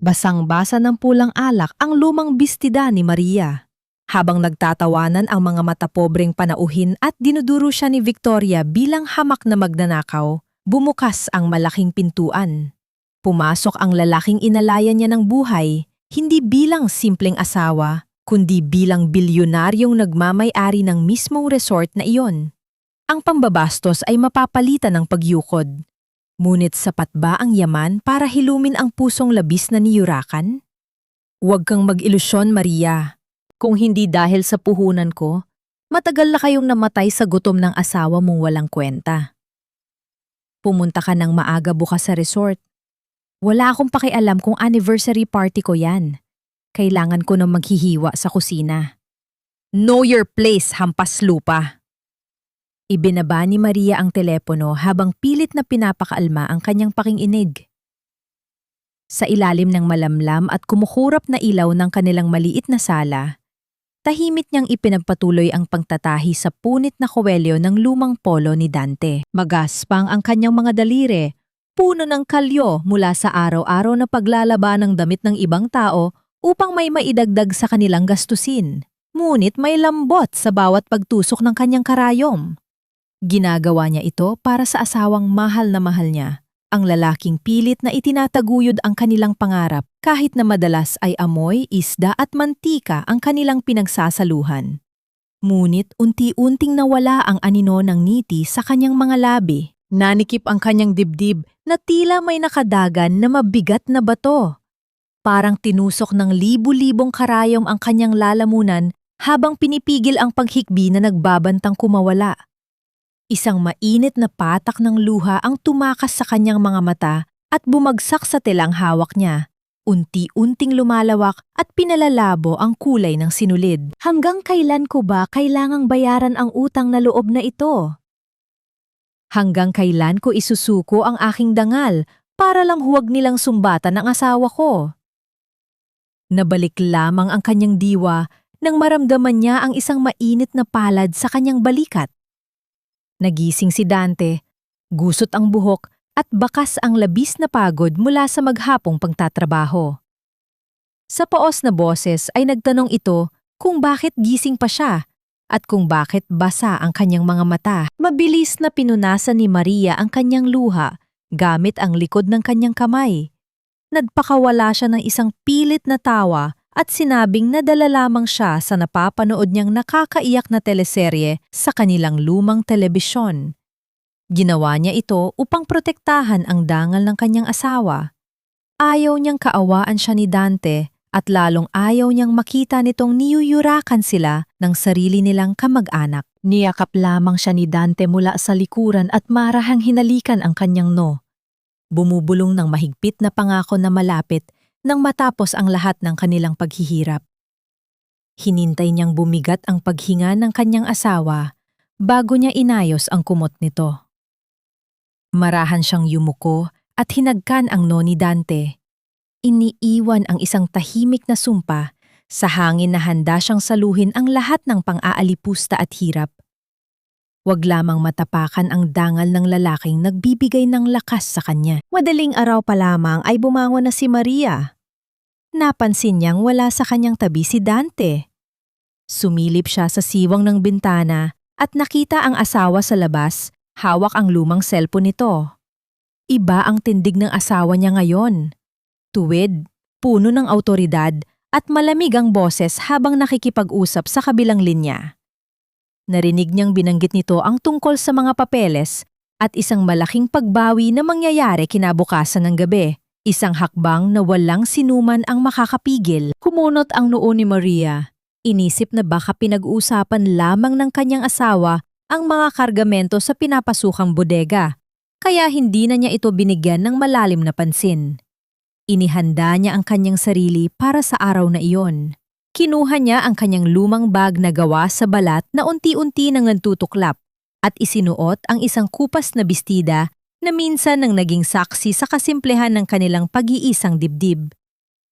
Basang-basa ng pulang alak ang lumang bestida ni Maria. Habang nagtatawanan ang mga matapobreng panauhin at dinuduro siya ni Victoria bilang hamak na magnanakaw, bumukas ang malaking pintuan. Pumasok ang lalaking inalaya niya ng buhay, hindi bilang simpleng asawa, kundi bilang bilyonaryong nagmamay-ari ng mismong resort na iyon. Ang pambabastos ay mapapalitan ng pagyukod. Ngunit sapat ba ang yaman para hilumin ang pusong labis na niyurakan? Huwag kang mag-ilusyon, Maria. Kung hindi dahil sa puhunan ko, matagal na kayong namatay sa gutom ng asawa mong walang kwenta. Pumunta ka ng maaga bukas sa resort. Wala akong pakialam kung anniversary party ko yan. Kailangan ko nang maghihiwa sa kusina. Know your place, hampas lupa. Ibinaba ni Maria ang telepono habang pilit na pinapakaalma ang kanyang pakinginig. Sa ilalim ng malamlam at kumukurap na ilaw ng kanilang maliit na sala, tahimik niyang ipinagpatuloy ang pagtatahi sa punit na kuwelyo ng lumang polo ni Dante. Magaspang ang kanyang mga daliri, puno ng kalyo mula sa araw-araw na paglalaba ng damit ng ibang tao upang may maidagdag sa kanilang gastusin. Ngunit may lambot sa bawat pagtusok ng kanyang karayom. Ginagawa niya ito para sa asawang mahal na mahal niya, ang lalaking pilit na itinataguyod ang kanilang pangarap kahit na madalas ay amoy, isda at mantika ang kanilang pinagsasaluhan. Ngunit unti-unting nawala ang anino ng ngiti sa kanyang mga labi. Nanikip ang kanyang dibdib na tila may nakadagan na mabigat na bato. Parang tinusok ng libu-libong karayom ang kanyang lalamunan habang pinipigil ang paghikbi na nagbabantang kumawala. Isang mainit na patak ng luha ang tumakas sa kanyang mga mata at bumagsak sa telang hawak niya. Unti-unting lumalawak at pinalalabo ang kulay ng sinulid. Hanggang kailan ko ba kailangang bayaran ang utang na loob na ito? Hanggang kailan ko isusuko ang aking dangal para lang huwag nilang sumbatan ang asawa ko? Nabalik lamang ang kanyang diwa nang maramdaman niya ang isang mainit na palad sa kanyang balikat. Nagising si Dante, gusot ang buhok at bakas ang labis na pagod mula sa maghapong pagtatrabaho. Sa paos na boses ay nagtanong ito kung bakit gising pa siya at kung bakit basa ang kanyang mga mata. Mabilis na pinunasan ni Maria ang kanyang luha gamit ang likod ng kanyang kamay. Nagpakawala siya ng isang pilit na tawa at sinabing nadala lamang siya sa napapanood niyang nakakaiyak na teleserye sa kanilang lumang telebisyon. Ginawa niya ito upang protektahan ang dangal ng kanyang asawa. Ayaw niyang kaawaan siya ni Dante at lalong ayaw niyang makita nitong niyuyurakan sila ng sarili nilang kamag-anak. Niyakap lamang siya ni Dante mula sa likuran at marahang hinalikan ang kanyang no. Bumubulong ng mahigpit na pangako na malapit nang matapos ang lahat ng kanilang paghihirap. Hinintay niyang bumigat ang paghinga ng kanyang asawa bago niya inayos ang kumot nito. Marahan siyang yumuko at hinagkan ang no ni Dante. Iniiwan ang isang tahimik na sumpa sa hangin na handa siyang saluhin ang lahat ng pang-aalipusta at hirap. Huwag lamang matapakan ang dangal ng lalaking nagbibigay ng lakas sa kanya. Madaling araw pa lamang ay bumangon na si Maria. Napansin niyang wala sa kanyang tabi si Dante. Sumilip siya sa siwang ng bintana at nakita ang asawa sa labas, hawak ang lumang cellphone nito. Iba ang tindig ng asawa niya ngayon. Tuwid, puno ng awtoridad at malamig ang boses habang nakikipag-usap sa kabilang linya. Narinig niyang binanggit nito ang tungkol sa mga papeles at isang malaking pagbawi na mangyayari kinabukasan ng gabi. Isang hakbang na walang sinuman ang makakapigil. Kumunot ang noo ni Maria. Inisip na baka pinag-uusapan lamang ng kanyang asawa ang mga kargamento sa pinapasukang bodega, kaya hindi na niya ito binigyan ng malalim na pansin. Inihanda niya ang kanyang sarili para sa araw na iyon. Kinuha niya ang kanyang lumang bag na gawa sa balat na unti-unti nang nantutuklap at isinuot ang isang kupas na bestida na minsan nang naging saksi sa kasimplehan ng kanilang pag-iisang dibdib.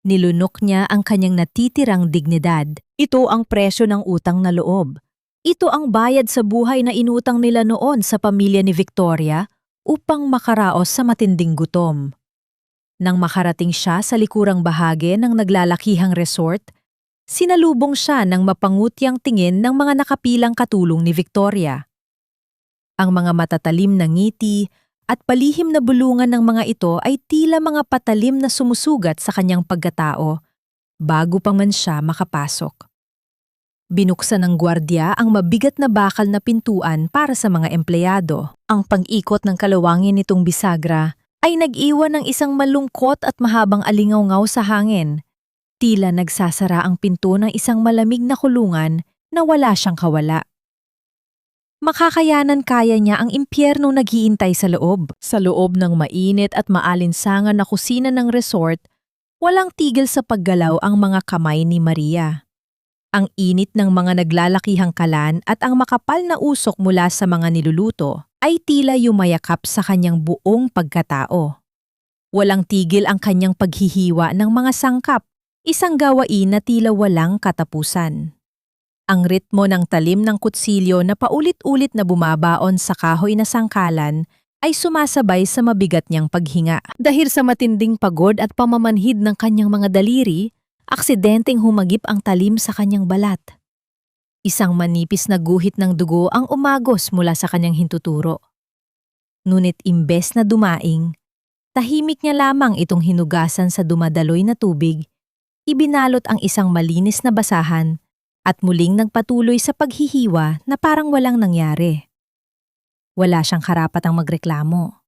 Nilunok niya ang kanyang natitirang dignidad. Ito ang presyo ng utang na loob. Ito ang bayad sa buhay na inutang nila noon sa pamilya ni Victoria upang makaraos sa matinding gutom. Nang makarating siya sa likurang bahagi ng naglalakihang resort, sinalubong siya ng mapangutyang tingin ng mga nakapilang katulong ni Victoria. Ang mga matatalim na ngiti at palihim na bulungan ng mga ito ay tila mga patalim na sumusugat sa kanyang pagkatao bago pa man siya makapasok. Binuksan ng gwardiya ang mabigat na bakal na pintuan para sa mga empleyado. Ang pag-ikot ng kalawangin nitong bisagra ay nag-iwan ng isang malungkot at mahabang alingaw-ngaw sa hangin. Tila nagsasara ang pinto ng isang malamig na kulungan na wala siyang kawala. Makakayanan kaya niya ang impyernong naghihintay sa loob. Sa loob ng mainit at maalinsangan na kusina ng resort, walang tigil sa paggalaw ang mga kamay ni Maria. Ang init ng mga naglalakihang kalan at ang makapal na usok mula sa mga niluluto ay tila yumayakap sa kanyang buong pagkatao. Walang tigil ang kanyang paghihiwa ng mga sangkap, isang gawain na tila walang katapusan. Ang ritmo ng talim ng kutsilyo na paulit-ulit na bumabaon sa kahoy na sangkalan ay sumasabay sa mabigat niyang paghinga. Dahil sa matinding pagod at pamamanhid ng kanyang mga daliri, aksidenteng humagip ang talim sa kanyang balat. Isang manipis na guhit ng dugo ang umagos mula sa kanyang hintuturo. Ngunit imbes na dumaing, tahimik niya lamang itong hinugasan sa dumadaloy na tubig, ibinalot ang isang malinis na basahan at muling nagpatuloy sa paghihiwa na parang walang nangyari. Wala siyang karapatang magreklamo.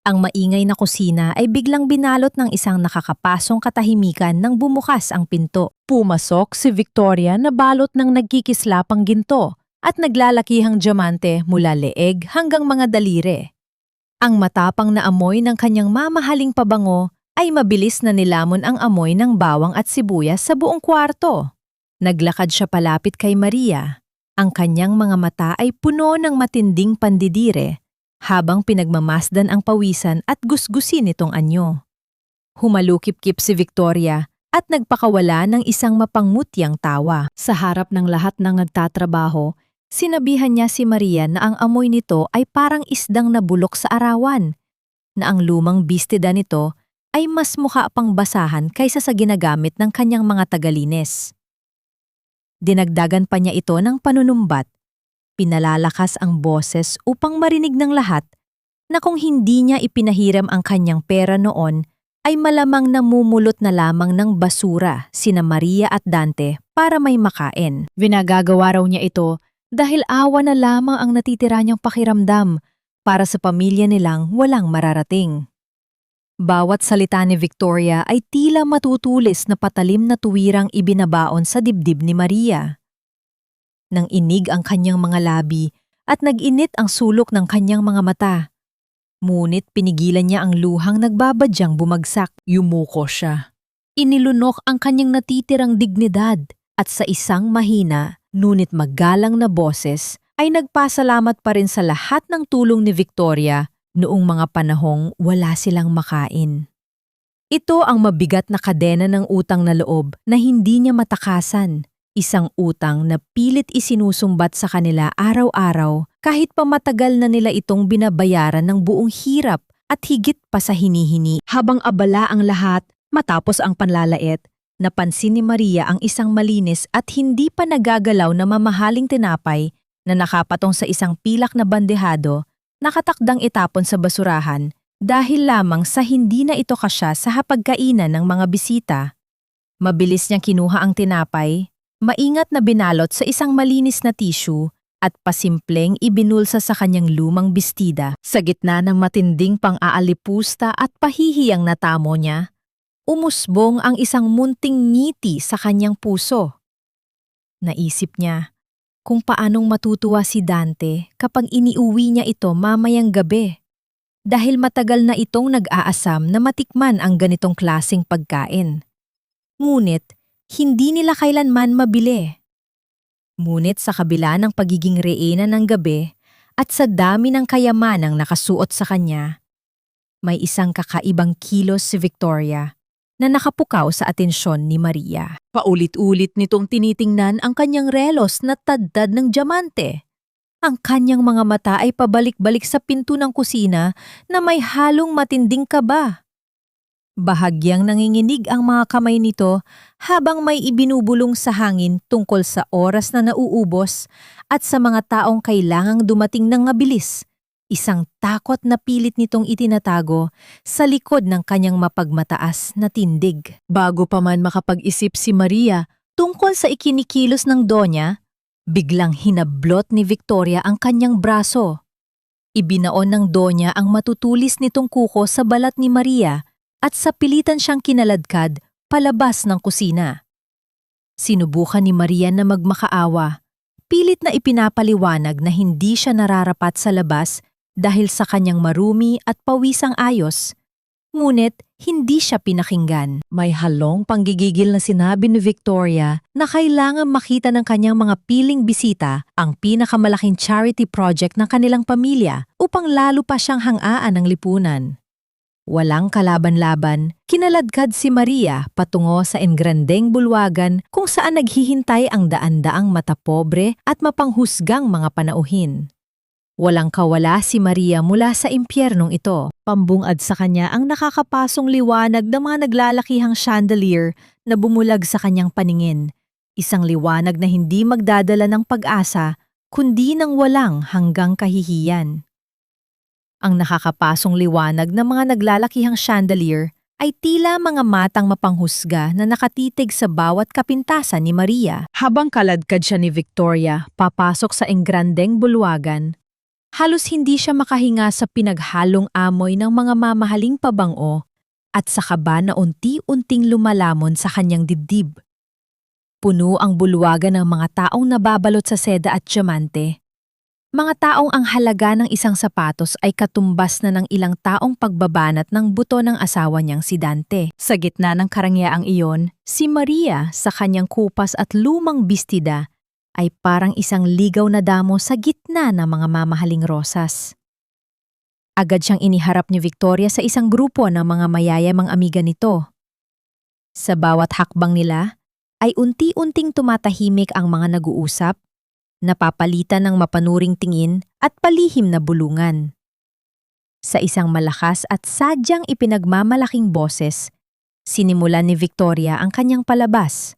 Ang maingay na kusina ay biglang binalot ng isang nakakapasong katahimikan nang bumukas ang pinto. Pumasok si Victoria na balot ng nagkikislapang ginto at naglalakihang diamante mula leeg hanggang mga daliri. Ang matapang na amoy ng kanyang mamahaling pabango ay mabilis na nilamon ang amoy ng bawang at sibuyas sa buong kwarto. Naglakad siya palapit kay Maria. Ang kanyang mga mata ay puno ng matinding pandidire habang pinagmamasdan ang pawisan at gusgusin itong anyo. Humalukip-kip si Victoria at nagpakawala ng isang mapangutyang tawa. Sa harap ng lahat ng nagtatrabaho, sinabihan niya si Maria na ang amoy nito ay parang isdang nabulok sa arawan, na ang lumang bistida nito ay mas mukha pang basahan kaysa sa ginagamit ng kanyang mga tagalinis. Dinagdagan pa niya ito ng panunumbat. Pinalalakas ang boses upang marinig ng lahat na kung hindi niya ipinahiram ang kanyang pera noon ay malamang namumulot na lamang ng basura sina Maria at Dante para may makain. Vinagagawa raw niya ito dahil awa na lamang ang natitira niyang pakiramdam para sa pamilya nilang walang mararating. Bawat salita ni Victoria ay tila matutulis na patalim na tuwirang ibinabaon sa dibdib ni Maria. Nang inig ang kanyang mga labi at nag-init ang sulok ng kanyang mga mata. Ngunit pinigilan niya ang luhang nagbabadyang bumagsak. Yumuko siya. Inilunok ang kanyang natitirang dignidad at sa isang mahina, ngunit magalang na boses ay nagpasalamat pa rin sa lahat ng tulong ni Victoria noong mga panahong wala silang makain. Ito ang mabigat na kadena ng utang na loob na hindi niya matakasan. Isang utang na pilit isinusumbat sa kanila araw-araw kahit pa matagal na nila itong binabayaran ng buong hirap at higit pa sa hinihini. Habang abala ang lahat matapos ang panlalait, napansin ni Maria ang isang malinis at hindi pa nagagalaw na mamahaling tinapay na nakapatong sa isang pilak na bandehado, nakatakdang itapon sa basurahan dahil lamang sa hindi na ito kasya sa hapagkainan ng mga bisita. Mabilis niyang kinuha ang tinapay, maingat na binalot sa isang malinis na tissue at pasimpleng ibinulsa sa kanyang lumang bestida. Sa gitna ng matinding pang-aalipusta at pahihiyang natamo niya, umusbong ang isang munting ngiti sa kanyang puso. Naisip niya kung paanong matutuwa si Dante kapag iniuwi niya ito mamayang gabi, dahil matagal na itong nag-aasam na matikman ang ganitong klaseng pagkain. Ngunit, hindi nila kailanman mabili. Ngunit sa kabila ng pagiging reyna ng gabi at sa dami ng kayamanang nakasuot sa kanya, may isang kakaibang kilos si Victoria na nakapukaw sa atensyon ni Maria. Paulit-ulit nitong tinitingnan ang kanyang relos na taddad ng diamante. Ang kanyang mga mata ay pabalik-balik sa pinto ng kusina na may halong matinding kaba. Bahagyang nanginginig ang mga kamay nito habang may ibinubulong sa hangin tungkol sa oras na nauubos at sa mga taong kailangang dumating ng mabilis. Isang takot na pilit nitong itinatago sa likod ng kanyang mapagmataas na tindig. Bago pa man makapag-isip si Maria tungkol sa ikinikilos ng Donya, biglang hinablot ni Victoria ang kanyang braso. Ibinaon ng Donya ang matutulis nitong kuko sa balat ni Maria at sa pilitan siyang kinaladkad palabas ng kusina. Sinubukan ni Maria na magmakaawa, pilit na ipinapaliwanag na hindi siya nararapat sa labas dahil sa kanyang marumi at pawisang ayos, ngunit hindi siya pinakinggan. May halong panggigigil na sinabi ni Victoria na kailangan makita ng kanyang mga piling bisita ang pinakamalaking charity project ng kanilang pamilya upang lalo pa siyang hangaan ng lipunan. Walang kalaban-laban, kinaladkad si Maria patungo sa engrandeng bulwagan kung saan naghihintay ang daan-daang matapobre at mapanghusgang mga panauhin. Walang kawala si Maria mula sa impyernong ito. Pambungad sa kanya ang nakakapasong liwanag ng mga naglalakihang chandelier na bumulag sa kanyang paningin. Isang liwanag na hindi magdadala ng pag-asa, kundi ng walang hanggang kahihiyan. Ang nakakapasong liwanag ng mga naglalakihang chandelier ay tila mga matang mapanghusga na nakatitig sa bawat kapintasan ni Maria. Habang kaladkad siya ni Victoria papasok sa engrandeng bulwagan, halos hindi siya makahinga sa pinaghalong amoy ng mga mamahaling pabango at sa kaba na unti-unting lumalamon sa kanyang dibdib. Puno ang bulwagan ng mga taong nababalot sa seda at diamante. Mga taong ang halaga ng isang sapatos ay katumbas na ng ilang taong pagbabanat ng buto ng asawa niyang si Dante. Sa gitna ng karangyaang iyon, si Maria sa kanyang kupas at lumang bistida ay parang isang ligaw na damo sa gitna ng mga mamahaling rosas. Agad siyang iniharap ni Victoria sa isang grupo ng mga mayayamang amiga nito. Sa bawat hakbang nila, ay unti-unting tumatahimik ang mga nag-uusap, napapalitan ng mapanuring tingin at palihim na bulungan. Sa isang malakas at sadyang ipinagmamalaking boses, sinimulan ni Victoria ang kanyang palabas.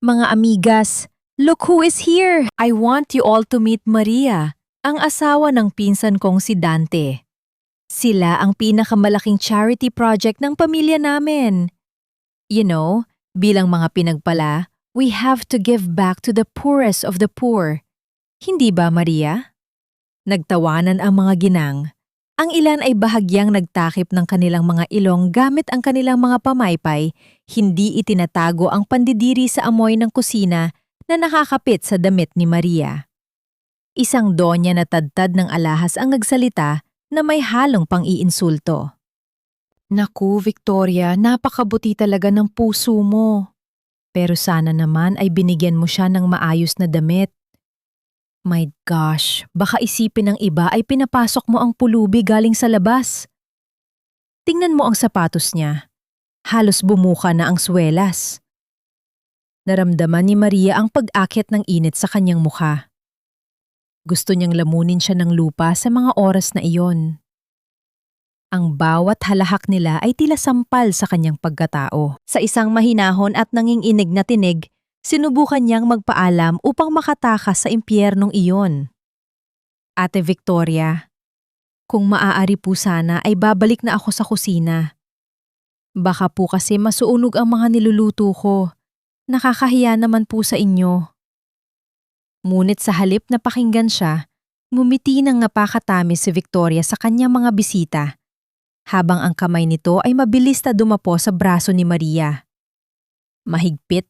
Mga amigas, look who is here! I want you all to meet Maria, ang asawa ng pinsan kong si Dante. Sila ang pinakamalaking charity project ng pamilya namin. You know, bilang mga pinagpala, we have to give back to the poorest of the poor. Hindi ba, Maria? Nagtawanan ang mga ginang. Ang ilan ay bahagyang nagtakip ng kanilang mga ilong gamit ang kanilang mga pamaypay, hindi itinatago ang pandidiri sa amoy ng kusina na nakakapit sa damit ni Maria. Isang donya na tadtad ng alahas ang nagsalita na may halong pang-iinsulto. Naku, Victoria, napakabuti talaga ng puso mo. Pero sana naman ay binigyan mo siya ng maayos na damit. My gosh, baka isipin ng iba ay pinapasok mo ang pulubi galing sa labas. Tingnan mo ang sapatos niya. Halos bumuka na ang swelas. Naramdaman ni Maria ang pag-akit ng init sa kanyang mukha. Gusto niyang lamunin siya ng lupa sa mga oras na iyon. Ang bawat halahak nila ay tila sampal sa kanyang pagkatao. Sa isang mahinahon at nanginginig na tinig, sinubukan niyang magpaalam upang makatakas sa impyernong iyon. Ate Victoria, kung maaari po sana ay babalik na ako sa kusina. Baka po kasi masuunog ang mga niluluto ko. Nakakahiya naman po sa inyo. Ngunit sa halip na pakinggan siya, ngumiti ng napakatamis si Victoria sa kanyang mga bisita, habang ang kamay nito ay mabilis na dumapo sa braso ni Maria. Mahigpit,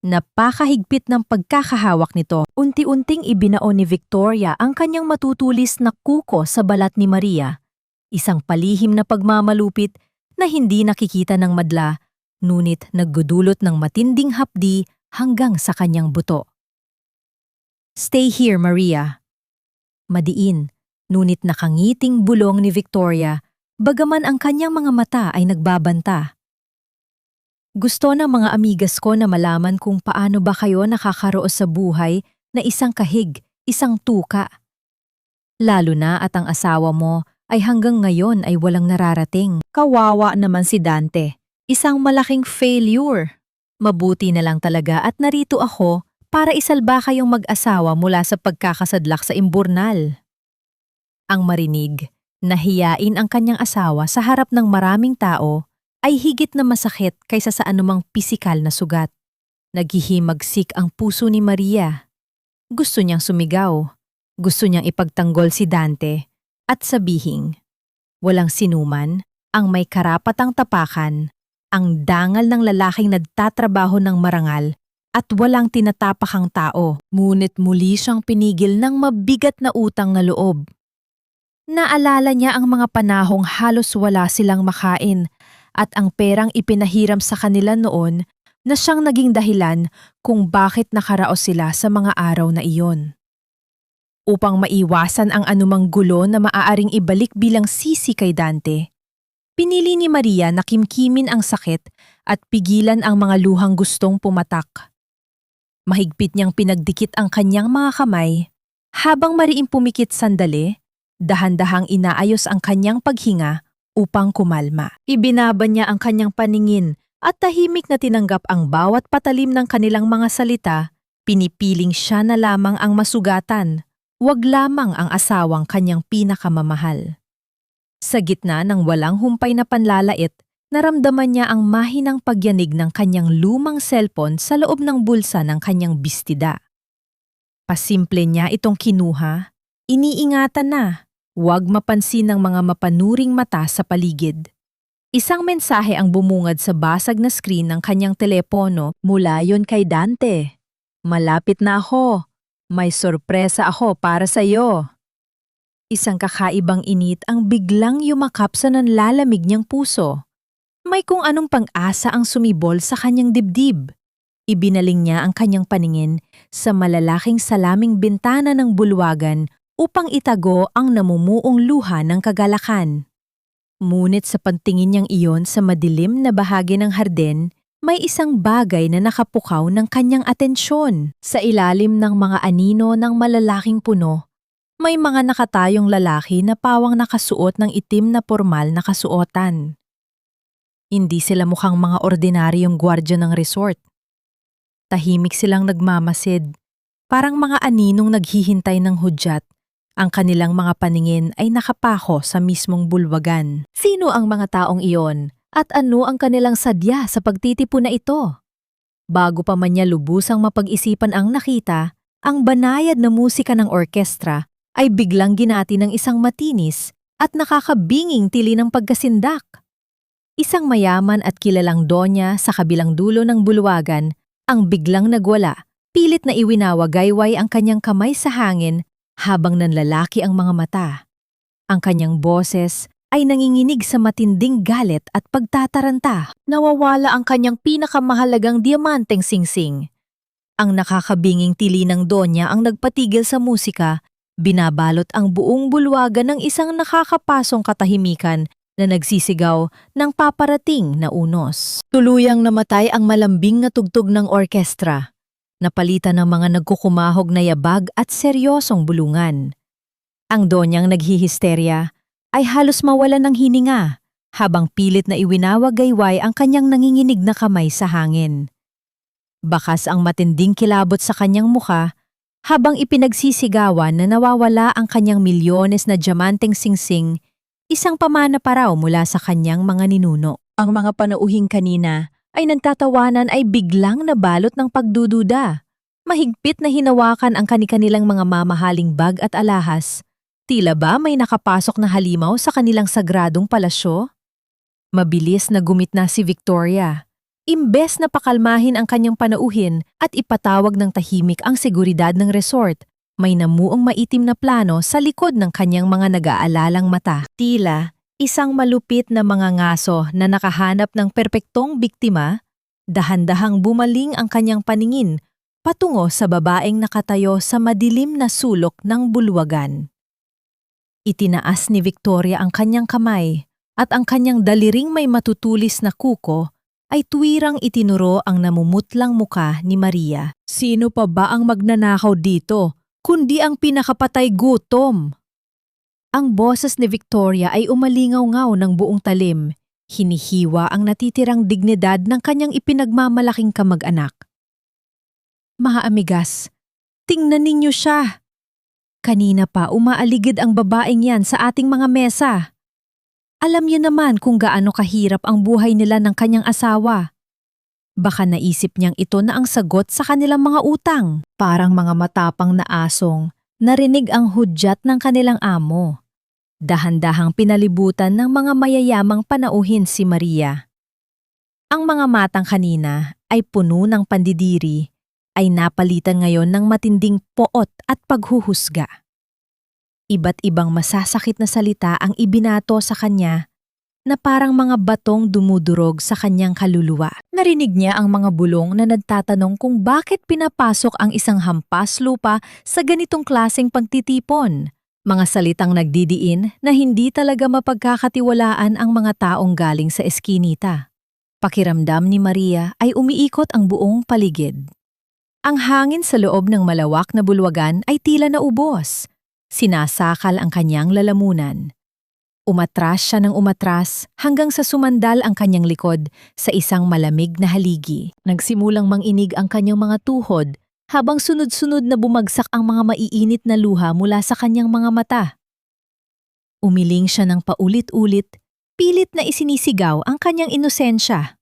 napakahigpit ng pagkakahawak nito. Unti-unting ibinaon ni Victoria ang kanyang matutulis na kuko sa balat ni Maria. Isang palihim na pagmamalupit na hindi nakikita ng madla, ngunit naggudulot ng matinding hapdi hanggang sa kanyang buto. Stay here, Maria. Madiin, ngunit nakangiting bulong ni Victoria, bagaman ang kanyang mga mata ay nagbabanta. Gusto ng mga amigas ko na malaman kung paano ba kayo nakakaroos sa buhay na isang kahig, isang tuka. Lalo na at ang asawa mo ay hanggang ngayon ay walang nararating. Kawawa naman si Dante. Isang malaking failure. Mabuti na lang talaga at narito ako para isalba kayong mag-asawa mula sa pagkakasadlak sa imburnal. Ang marinig, nahiyain ang kanyang asawa sa harap ng maraming tao ay higit na masakit kaysa sa anumang pisikal na sugat. Naghihimagsik ang puso ni Maria. Gusto niyang sumigaw. Gusto niyang ipagtanggol si Dante at sabihing, walang sinuman ang may karapatang tapakan ang dangal ng lalaking nagtatrabaho ng marangal at walang tinatapakang tao. Ngunit muli siyang pinigil ng mabigat na utang na loob. Naalala niya ang mga panahong halos wala silang makain at ang perang ipinahiram sa kanila noon na siyang naging dahilan kung bakit nakaraos sila sa mga araw na iyon. Upang maiwasan ang anumang gulo na maaaring ibalik bilang sisi kay Dante, pinili ni Maria na kimkimin ang sakit at pigilan ang mga luhang gustong pumatak. Mahigpit niyang pinagdikit ang kanyang mga kamay habang mariing pumikit sandali. Dahan-dahang inaayos ang kanyang paghinga upang kumalma. Ibinaba niya ang kanyang paningin at tahimik na tinanggap ang bawat patalim ng kanilang mga salita. Pinipiling siya na lamang ang masugatan, wag lamang ang asawang kanyang pinakamamahal. Sa gitna ng walang humpay na panlalait, naramdaman niya ang mahinang pagyanig ng kanyang lumang cellphone sa loob ng bulsa ng kanyang bistida. Pasimple niya itong kinuha. Iniingatan na, huwag mapansin ng mga mapanuring mata sa paligid. Isang mensahe ang bumungad sa basag na screen ng kanyang telepono mula yon kay Dante. Malapit na ako. May sorpresa ako para sa iyo. Isang kakaibang init ang biglang yumakap sa nanlalamig niyang puso. May kung anong pang-asa ang sumibol sa kanyang dibdib. Ibinaling niya ang kanyang paningin sa malalaking salaming bintana ng bulwagan upang itago ang namumuong luha ng kagalakan. Ngunit sa pagtingin niyang iyon sa madilim na bahagi ng hardin, may isang bagay na nakapukaw ng kanyang atensyon. Sa ilalim ng mga anino ng malalaking puno, may mga nakatayong lalaki na pawang nakasuot ng itim na pormal na kasuotan. Hindi sila mukhang mga ordinaryong gwardiya ng resort. Tahimik silang nagmamasid, parang mga aninong naghihintay ng hudyat. Ang kanilang mga paningin ay nakapako sa mismong bulwagan. Sino ang mga taong iyon at ano ang kanilang sadya sa pagtitipon na ito? Bago pa man niya lubusang mapag-isipan ang nakita, ang banayad na musika ng orkestra ay biglang ginati ng isang matinis at nakakabinging tili ng pagkasindak. Isang mayaman at kilalang donya sa kabilang dulo ng bulwagan ang biglang nagwala, pilit na iwinawagayway ang kanyang kamay sa hangin habang nanlalaki ang mga mata. Ang kanyang boses ay nanginginig sa matinding galit at pagtataranta. Nawawala ang kanyang pinakamahalagang diamanteng singsing. Ang nakakabinging tili ng donya ang nagpatigil sa musika, binabalot ang buong bulwagan ng isang nakakapasong katahimikan na nagsisigaw ng paparating na unos. Tuluyang namatay ang malambing na tugtog ng orkestra. Napalitan ng mga nagkukumahog na yabag at seryosong bulungan. Ang donyang naghihisterya ay halos mawalan ng hininga habang pilit na iwinawagayway ang kanyang nanginginig na kamay sa hangin. Bakas ang matinding kilabot sa kanyang mukha habang ipinagsisigawan na nawawala ang kanyang milyones na diamanteng singsing, isang pamana pa raw mula sa kanyang mga ninuno. Ang mga panauhing kanina ay nagtatawanan ay biglang nabalot ng pagdududa. Mahigpit na hinawakan ang kani-kanilang mga mamahaling bag at alahas. Tila ba may nakapasok na halimaw sa kanilang sagradong palasyo? Mabilis na gumit na si Victoria. Imbes na pakalmahin ang kanyang panauhin at ipatawag ng tahimik ang seguridad ng resort, may namuong maitim na plano sa likod ng kanyang mga nag-aalalang mata. Tila isang malupit na mga ngaso na nakahanap ng perpektong biktima, dahan-dahang bumaling ang kanyang paningin patungo sa babaeng nakatayo sa madilim na sulok ng bulwagan. Itinaas ni Victoria ang kanyang kamay at ang kanyang daliring may matutulis na kuko ay tuwirang itinuro ang namumutlang muka ni Maria. Sino pa ba ang magnanakaw dito kundi ang pinakapatay gutom? Ang boses ni Victoria ay umalingaw-ngaw ng buong talim. Hinihiwa ang natitirang dignidad ng kanyang ipinagmamalaking kamag-anak. Mga amigas, tingnan ninyo siya. Kanina pa umaaligid ang babaeng yan sa ating mga mesa. Alam niyo naman kung gaano kahirap ang buhay nila ng kanyang asawa. Baka naisip niyang ito na ang sagot sa kanilang mga utang. Parang mga matapang na asong, narinig ang hudyat ng kanilang amo. Dahan-dahang pinalibutan ng mga mayayamang panauhin si Maria. Ang mga matang kanina ay puno ng pandidiri, ay napalitan ngayon ng matinding poot at paghuhusga. Iba't ibang masasakit na salita ang ibinato sa kanya na parang mga batong dumudurog sa kanyang kaluluwa. Narinig niya ang mga bulong na nagtatanong kung bakit pinapasok ang isang hampas lupa sa ganitong klaseng pagtitipon. Mga salitang nagdidiin na hindi talaga mapagkakatiwalaan ang mga taong galing sa eskinita. Pakiramdam ni Maria ay umiikot ang buong paligid. Ang hangin sa loob ng malawak na bulwagan ay tila naubos. Sinasakal ang kanyang lalamunan. Umatras siya ng umatras hanggang sa sumandal ang kanyang likod sa isang malamig na haligi. Nagsimulang manginig ang kanyang mga tuhod habang sunod-sunod na bumagsak ang mga maiinit na luha mula sa kanyang mga mata. Umiling siya ng paulit-ulit, pilit na isinisigaw ang kanyang inosensya.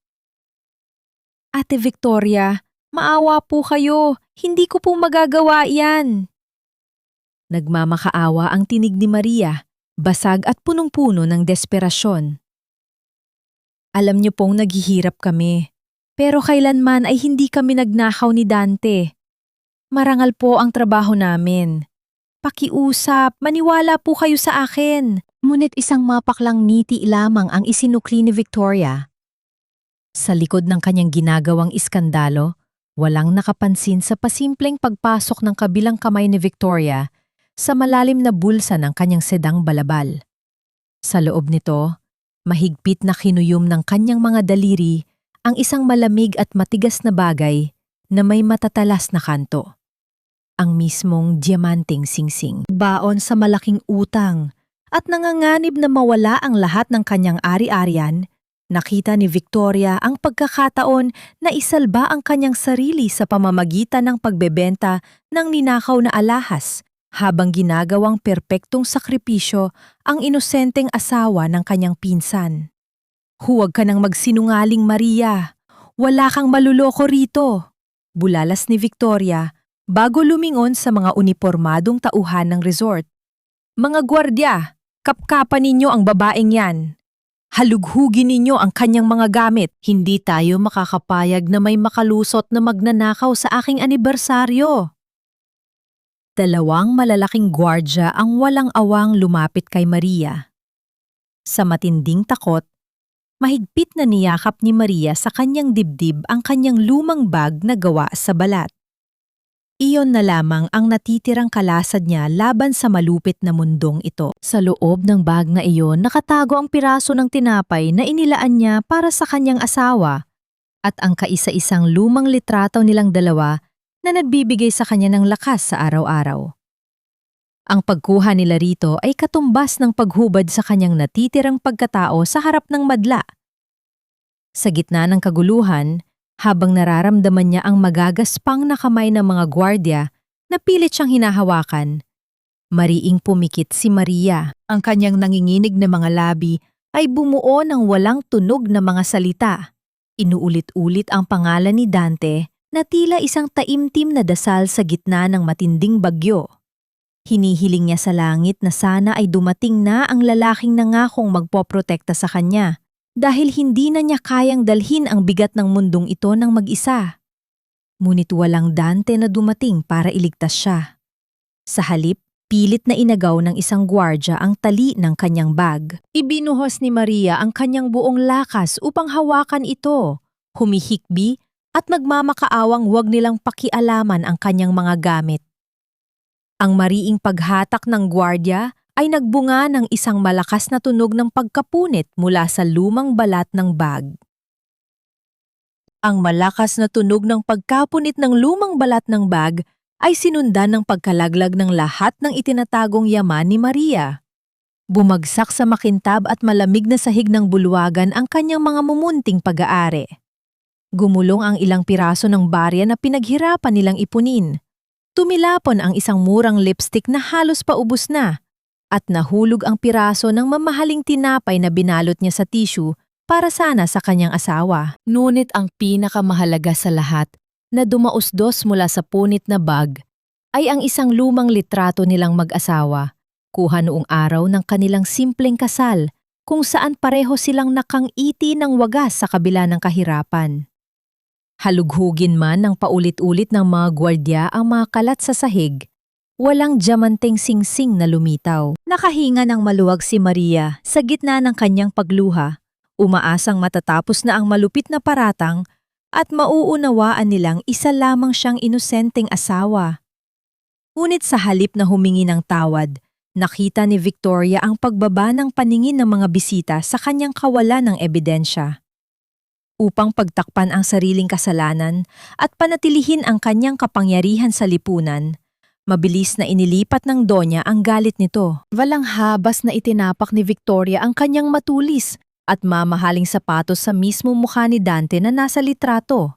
Ate Victoria, maawa po kayo, hindi ko po magagawa yan. Nagmamakaawa ang tinig ni Maria, basag at punong-puno ng desperasyon. Alam niyo pong naghihirap kami, pero kailanman ay hindi kami nagnakaw ni Dante. Marangal po ang trabaho namin. Pakiusap, maniwala po kayo sa akin. Ngunit isang mapaklang ngiti lamang ang isinukli ni Victoria. Sa likod ng kanyang ginagawang iskandalo, walang nakapansin sa pasimpleng pagpasok ng kabilang kamay ni Victoria sa malalim na bulsa ng kanyang sedang balabal. Sa loob nito, mahigpit na kinuyom ng kanyang mga daliri ang isang malamig at matigas na bagay na may matatalas na kanto. Ang mismong diamanting singsing. Baon sa malaking utang at nanganganib na mawala ang lahat ng kanyang ari-arian, nakita ni Victoria ang pagkakataon na isalba ang kanyang sarili sa pamamagitan ng pagbebenta ng ninakaw na alahas habang ginagawang perpektong sakripisyo ang inosenteng asawa ng kanyang pinsan. Huwag ka nang magsinungaling, Maria. Wala kang maluloko rito. Bulalas ni Victoria bago lumingon sa mga unipormadong tauhan ng resort. Mga gwardya, kapkapan ninyo ang babaeng yan. Halughugin ninyo ang kanyang mga gamit. Hindi tayo makakapayag na may makalusot na magnanakaw sa aking anibersaryo. Dalawang malalaking gwardya ang walang awang lumapit kay Maria. Sa matinding takot, mahigpit na niyakap ni Maria sa kanyang dibdib ang kanyang lumang bag na gawa sa balat. Iyon na lamang ang natitirang kalasad niya laban sa malupit na mundong ito. Sa loob ng bag na iyon nakatago ang piraso ng tinapay na inilaan niya para sa kanyang asawa at ang kaisa-isang lumang litrato nilang dalawa na nagbibigay sa kanya ng lakas sa araw-araw. Ang pagkuha nila rito ay katumbas ng paghubad sa kanyang natitirang pagkatao sa harap ng madla. Sa gitna ng kaguluhan, habang nararamdaman niya ang magagaspang na kamay ng mga gwardya na pilit siyang hinahawakan, mariing pumikit si Maria. Ang kanyang nanginginig na mga labi ay bumuo ng walang tunog na mga salita. Inuulit-ulit ang pangalan ni Dante na tila isang taimtim na dasal sa gitna ng matinding bagyo. Hinihiling niya sa langit na sana ay dumating na ang lalaking nangakong magpoprotekta sa kanya dahil hindi na niya kayang dalhin ang bigat ng mundong ito ng mag-isa. Ngunit walang Dante na dumating para iligtas siya. Sa halip, pilit na inagaw ng isang gwardya ang tali ng kanyang bag. Ibinuhos ni Maria ang kanyang buong lakas upang hawakan ito, humihikbi at nagmamakaawang huwag nilang pakialaman ang kanyang mga gamit. Ang mariing paghatak ng gwardya ay nagbunga ng isang malakas na tunog ng pagkapunit mula sa lumang balat ng bag. Ang malakas na tunog ng pagkapunit ng lumang balat ng bag ay sinundan ng pagkalaglag ng lahat ng itinatagong yaman ni Maria. Bumagsak sa makintab at malamig na sahig ng bulwagan ang kanyang mga mumunting pag-aari. Gumulong ang ilang piraso ng barya na pinaghirapan nilang ipunin. Tumilapon ang isang murang lipstick na halos paubos na, at nahulog ang piraso ng mamahaling tinapay na binalot niya sa tissue para sana sa kanyang asawa. Ngunit ang pinakamahalaga sa lahat na dumausdos mula sa punit na bag ay ang isang lumang litrato nilang mag-asawa, kuha noong araw ng kanilang simpleng kasal, kung saan pareho silang nakangiti ng wagas sa kabila ng kahirapan. Halughugin man ng paulit-ulit ng mga gwardya ang mga kalat sa sahig, walang diamanteng singsing na lumitaw. Nakahinga ng maluwag si Maria sa gitna ng kanyang pagluha, umaasang matatapos na ang malupit na paratang at mauunawaan nilang isa lamang siyang inosenteng asawa. Ngunit sa halip na humingi ng tawad, nakita ni Victoria ang pagbaba ng paningin ng mga bisita sa kanyang kawalan ng ebidensya. Upang pagtakpan ang sariling kasalanan at panatilihin ang kanyang kapangyarihan sa lipunan, mabilis na inilipat ng Donya ang galit nito. Walang habas na itinapak ni Victoria ang kanyang matulis at mamahaling sapatos sa mismo mukha ni Dante na nasa litrato.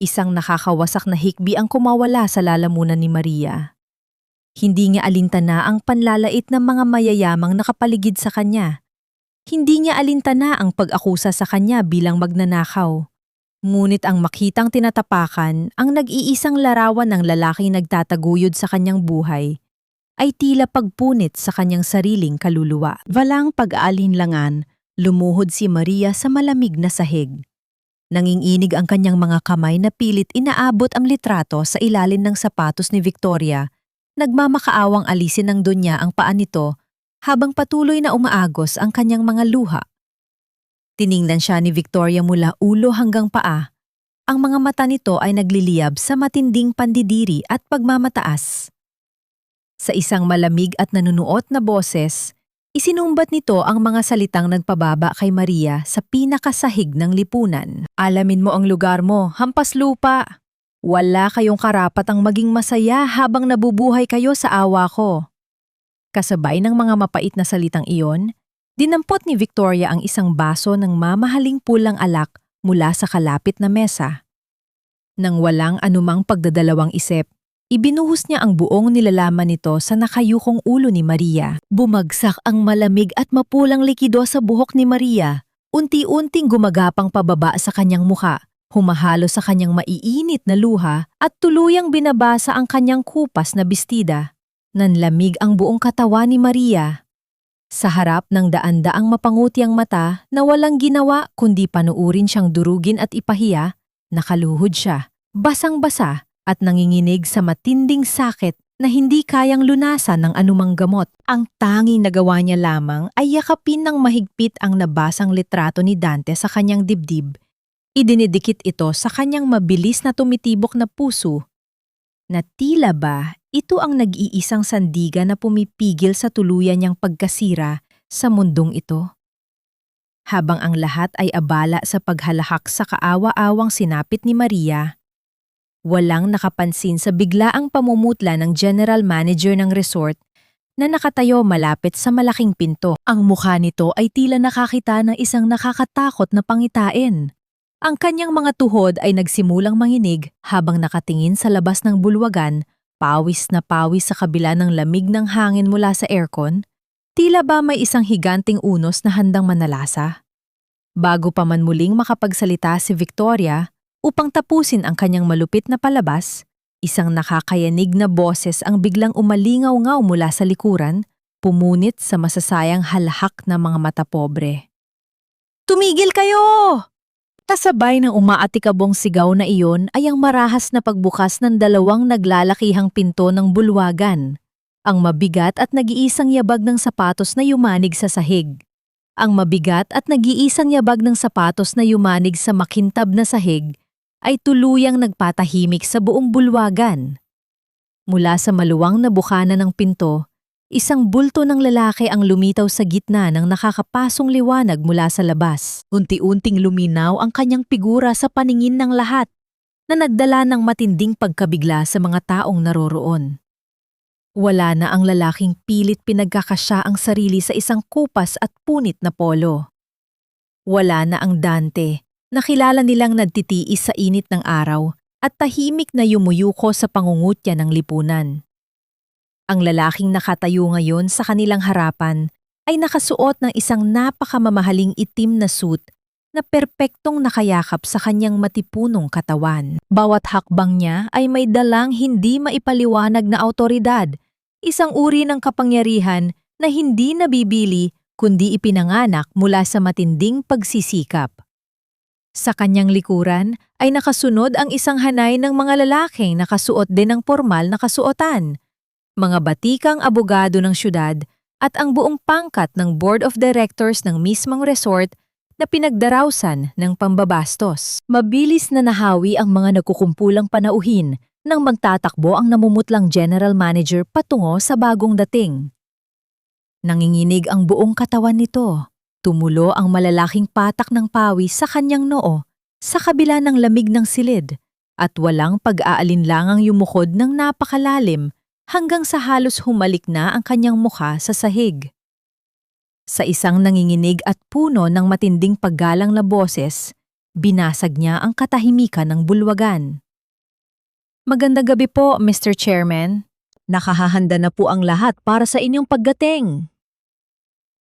Isang nakakawasak na hikbi ang kumawala sa lalamunan ni Maria. Hindi niya alintana ang panlalait ng mga mayayamang nakapaligid sa kanya. Hindi niya alintana ang pag-akusa sa kanya bilang magnanakaw. Ngunit ang makitang tinatapakan ang nag-iisang larawan ng lalaking nagtataguyod sa kanyang buhay ay tila pagpunit sa kanyang sariling kaluluwa. Walang pag-aalinlangan, lumuhod si Maria sa malamig na sahig. Nanginginig ang kanyang mga kamay na pilit inaabot ang litrato sa ilalim ng sapatos ni Victoria, nagmamakaawang alisin ng Donya ang paa nito habang patuloy na umaagos ang kanyang mga luha. Tiningnan siya ni Victoria mula ulo hanggang paa. Ang mga mata nito ay nagliliyab sa matinding pandidiri at pagmamataas. Sa isang malamig at nanunuot na boses, isinumbat nito ang mga salitang nagpababa kay Maria sa pinakasahig ng lipunan. Alamin mo ang lugar mo, hampas lupa. Wala kayong karapatang maging masaya habang nabubuhay kayo sa awa ko. Kasabay ng mga mapait na salitang iyon, dinampot ni Victoria ang isang baso ng mamahaling pulang alak mula sa kalapit na mesa. Nang walang anumang pagdadalawang isip, ibinuhos niya ang buong nilalaman nito sa nakayukong ulo ni Maria. Bumagsak ang malamig at mapulang likido sa buhok ni Maria. Unti-unting gumagapang pababa sa kanyang muka, humahalo sa kanyang maiinit na luha at tuluyang binabasa ang kanyang kupas na bestida. Nanlamig ang buong katawan ni Maria. Sa harap ng daan-daang mapangutiang mata na walang ginawa kundi panuurin siyang durugin at ipahiya, nakaluhod siya, basang-basa at nanginginig sa matinding sakit na hindi kayang lunasan ng anumang gamot. Ang tanging nagawa niya lamang ay yakapin ng mahigpit ang nabasang litrato ni Dante sa kanyang dibdib. Idinidikit ito sa kanyang mabilis na tumitibok na puso, na tila ba ito ang nag-iisang sandigan na pumipigil sa tuluyan niyang pagkasira sa mundong ito. Habang ang lahat ay abala sa paghalahak sa kaawa-awang sinapit ni Maria, walang nakapansin sa biglaang pamumutla ng general manager ng resort na nakatayo malapit sa malaking pinto. Ang mukha nito ay tila nakakita ng isang nakakatakot na pangitain. Ang kanyang mga tuhod ay nagsimulang manginig habang nakatingin sa labas ng bulwagan, pawis na pawis sa kabila ng lamig ng hangin mula sa aircon. Tila ba may isang higanting unos na handang manalasa? Bago pa man muling makapagsalita si Victoria upang tapusin ang kanyang malupit na palabas, isang nakakayanig na boses ang biglang umalingaw-ngaw mula sa likuran, pumunit sa masasayang halahak ng mga mata pobre. "Tumigil kayo!" Kasabay ng umaatikabong sigaw na iyon ay ang marahas na pagbukas ng dalawang naglalakihang pinto ng bulwagan, ang mabigat at nag-iisang yabag ng sapatos na yumanig sa sahig. Ang mabigat at nag-iisang yabag ng sapatos na yumanig sa makintab na sahig ay tuluyang nagpatahimik sa buong bulwagan. Mula sa maluwang na bukana ng pinto, isang bulto ng lalaki ang lumitaw sa gitna ng nakakapasong liwanag mula sa labas. Unti-unting luminaw ang kanyang figura sa paningin ng lahat, na nagdala ng matinding pagkabigla sa mga taong naroroon. Wala na ang lalaking pilit pinagkakasya ang sarili sa isang kupas at punit na polo. Wala na ang Dante, na kilala nilang nagtitiis sa init ng araw at tahimik na yumuyuko sa pangungutya ng lipunan. Ang lalaking nakatayo ngayon sa kanilang harapan ay nakasuot ng isang napakamamahaling itim na suit na perpektong nakayakap sa kanyang matipunong katawan. Bawat hakbang niya ay may dalang hindi maipaliwanag na awtoridad, isang uri ng kapangyarihan na hindi nabibili kundi ipinanganak mula sa matinding pagsisikap. Sa kanyang likuran ay nakasunod ang isang hanay ng mga lalaking nakasuot din ng pormal na kasuotan, mga batikang abogado ng syudad at ang buong pangkat ng board of directors ng mismong resort na pinagdarausan ng pambabastos. Mabilis na nahawi ang mga nagkukumpulang panauhin nang magtatakbo ang namumutlang general manager patungo sa bagong dating. Nanginginig ang buong katawan nito. Tumulo ang malalaking patak ng pawis sa kanyang noo sa kabila ng lamig ng silid at walang pag-aalinlangang yumukod ng napakalalim hanggang sa halos humalik na ang kanyang mukha sa sahig. Sa isang nanginginig at puno ng matinding paggalang na boses, binasag niya ang katahimikan ng bulwagan. Magandang gabi po, Mr. Chairman. Nakahahanda na po ang lahat para sa inyong pagdating.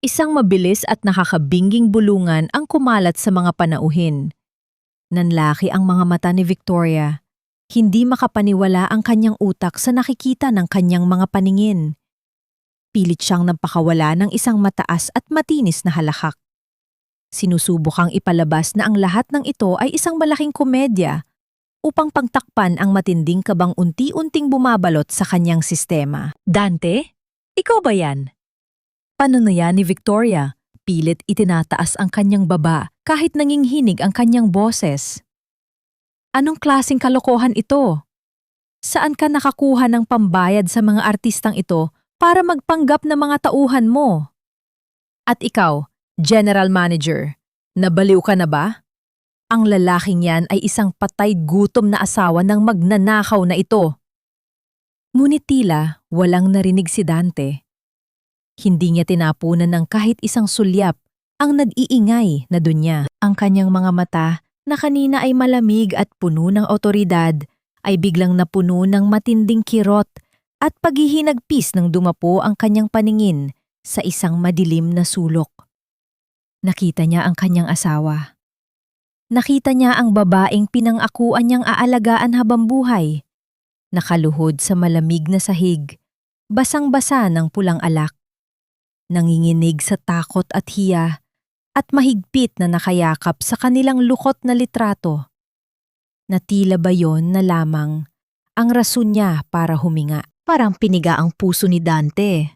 Isang mabilis at nakakabinging bulungan ang kumalat sa mga panauhin. Nanlaki ang mga mata ni Victoria. Hindi makapaniwala ang kanyang utak sa nakikita ng kanyang mga paningin. Pilit siyang napakawala ng isang mataas at matinis na halakak. Sinusubukang ipalabas na ang lahat ng ito ay isang malaking komedya upang pangtakpan ang matinding kabang unti-unting bumabalot sa kanyang sistema. Dante? Ikaw ba yan? Panunaya ni Victoria, pilit itinataas ang kanyang baba kahit nanginghinig ang kanyang boses. Anong klaseng kalokohan ito? Saan ka nakakuha ng pambayad sa mga artistang ito para magpanggap na mga tauhan mo? At ikaw, General Manager, nabaliw ka na ba? Ang lalaking yan ay isang patay gutom na asawa ng magnanakaw na ito. Ngunit tila walang narinig si Dante. Hindi niya tinapunan ng kahit isang sulyap ang nag-iingay na dunya. Ang kanyang mga mata na kanina ay malamig at puno ng otoridad ay biglang napuno ng matinding kirot at paghihinagpis nang dumapo ang kanyang paningin sa isang madilim na sulok. Nakita niya ang kanyang asawa. Nakita niya ang babaeng pinangakuan niyang aalagaan habang buhay. Nakaluhod sa malamig na sahig, basang-basa ng pulang alak. Nanginginig sa takot at hiya at mahigpit na nakayakap sa kanilang lukot na litrato. Na tila ba yon na lamang ang rason niya para huminga. Parang piniga ang puso ni Dante.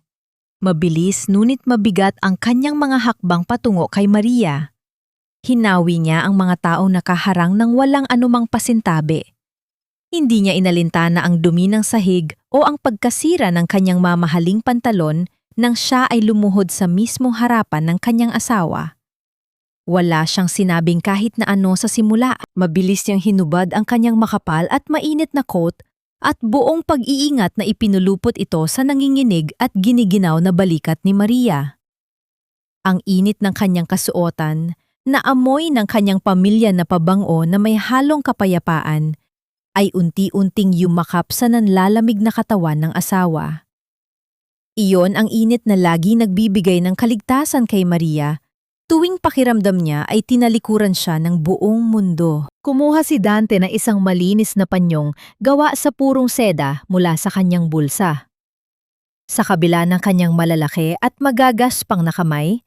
Mabilis ngunit mabigat ang kanyang mga hakbang patungo kay Maria. Hinawi niya ang mga taong nakaharang ng walang anumang pasintabi. Hindi niya inalintana ang dumi ng sahig o ang pagkasira ng kanyang mamahaling pantalon nang siya ay lumuhod sa mismong harapan ng kanyang asawa. Wala siyang sinabing kahit na ano sa simula. Mabilis niyang hinubad ang kanyang makapal at mainit na coat at buong pag-iingat na ipinulupot ito sa nanginginig at giniginaw na balikat ni Maria. Ang init ng kanyang kasuotan, na amoy ng kanyang pamilya na pabango na may halong kapayapaan, ay unti-unting yumakap sa nanlalamig na katawan ng asawa. Iyon ang init na lagi nagbibigay ng kaligtasan kay Maria. Tuwing pakiramdam niya ay tinalikuran siya ng buong mundo. Kumuha si Dante ng isang malinis na panyong gawa sa purong seda mula sa kanyang bulsa. Sa kabila ng kanyang malalaki at magagaspang na kamay,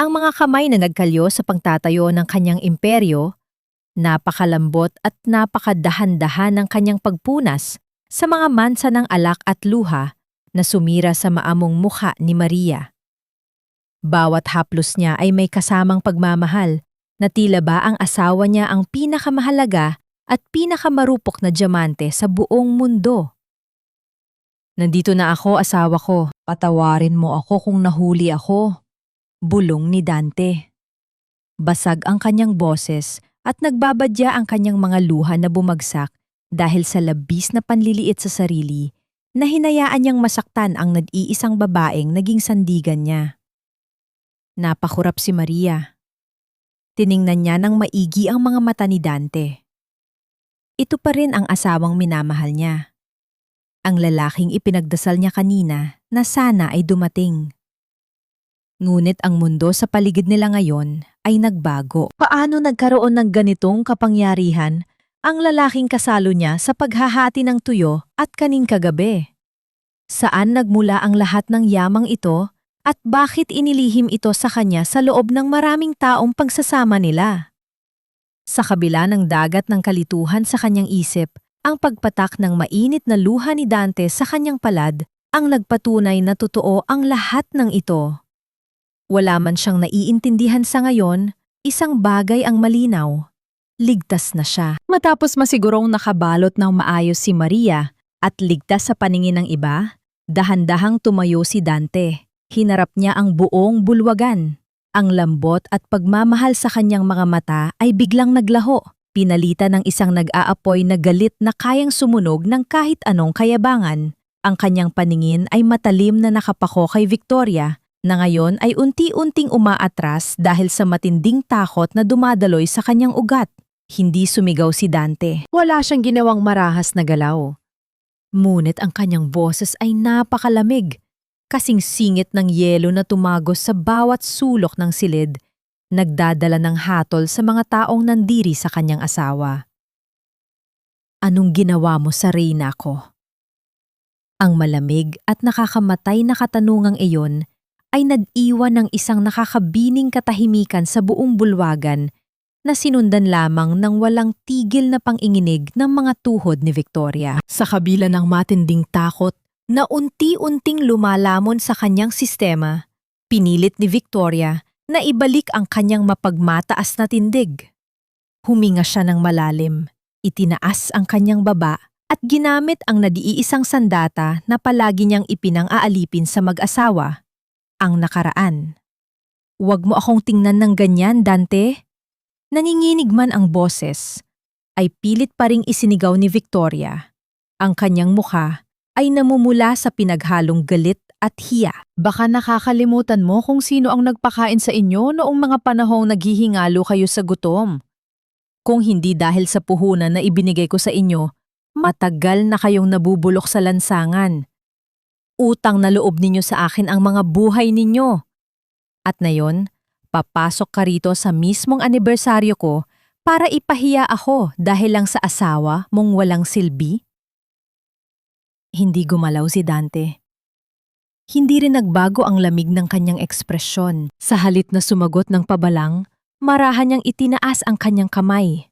ang mga kamay na nagkalyo sa pagtatayo ng kanyang imperyo, napakalambot at napakadahan-dahan ng kanyang pagpunas sa mga mansa ng alak at luha na sumira sa maamong mukha ni Maria. Bawat haplos niya ay may kasamang pagmamahal na tila ba ang asawa niya ang pinakamahalaga at pinakamarupok na diamante sa buong mundo. Nandito na ako, asawa ko. Patawarin mo ako kung nahuli ako. Bulong ni Dante. Basag ang kanyang boses at nagbabadya ang kanyang mga luha na bumagsak dahil sa labis na panliliit sa sarili, na hinayaan niyang masaktan ang nag-iisang babaeng naging sandigan niya. Napakurap si Maria. Tiningnan niya ng maigi ang mga mata ni Dante. Ito pa rin ang asawang minamahal niya. Ang lalaking ipinagdasal niya kanina na sana ay dumating. Ngunit ang mundo sa paligid nila ngayon ay nagbago. Paano nagkaroon ng ganitong kapangyarihan ang lalaking kasalo niya sa paghahati ng tuyo at kaning kagabi? Saan nagmula ang lahat ng yamang ito at bakit inilihim ito sa kanya sa loob ng maraming taong pagsasama nila? Sa kabila ng dagat ng kalituhan sa kanyang isip, ang pagpatak ng mainit na luha ni Dante sa kanyang palad ang nagpatunay na totoo ang lahat ng ito. Wala man siyang naiintindihan sa ngayon, isang bagay ang malinaw. Ligtas na siya. Matapos masigurong nakabalot ng maayos si Maria at ligtas sa paningin ng iba, dahan-dahang tumayo si Dante. Hinarap niya ang buong bulwagan. Ang lambot at pagmamahal sa kanyang mga mata ay biglang naglaho. Pinalitan ng isang nag-aapoy na galit na kayang sumunog ng kahit anong kayabangan. Ang kanyang paningin ay matalim na nakapako kay Victoria, na ngayon ay unti-unting umaatras dahil sa matinding takot na dumadaloy sa kanyang ugat. Hindi sumigaw si Dante. Wala siyang ginawang marahas na galaw. Ngunit ang kanyang boses ay napakalamig, kasing singit ng yelo na tumagos sa bawat sulok ng silid, nagdadala ng hatol sa mga taong nandiri sa kanyang asawa. Anong ginawa mo sa reyna ko? Ang malamig at nakakamatay na katanungang iyon ay nag-iwan ng isang nakakabining katahimikan sa buong bulwagan na sinundan lamang ng walang tigil na panginginig ng mga tuhod ni Victoria. Sa kabila ng matinding takot na unti-unting lumalamon sa kanyang sistema, pinilit ni Victoria na ibalik ang kanyang mapagmataas na tindig. Huminga siya ng malalim, itinaas ang kanyang baba at ginamit ang nadiiisang sandata na palagi niyang ipinang-aalipin sa mag-asawa. Ang nakaraan. Huwag mo akong tingnan ng ganyan, Dante. Nanginginig man ang boses, ay pilit pa ring isinigaw ni Victoria. Ang kanyang mukha ay namumula sa pinaghalong galit at hiya. Baka nakakalimutan mo kung sino ang nagpakain sa inyo noong mga panahong naghihingalo kayo sa gutom. Kung hindi dahil sa puhunan na ibinigay ko sa inyo, matagal na kayong nabubulok sa lansangan. Utang na loob ninyo sa akin ang mga buhay ninyo. At ngayon, papasok ka rito sa mismong anibersaryo ko para ipahiya ako dahil lang sa asawa mong walang silbi? Hindi gumalaw si Dante. Hindi rin nagbago ang lamig ng kanyang ekspresyon. Sa halip na sumagot ng pabalang, marahan niyang itinaas ang kanyang kamay.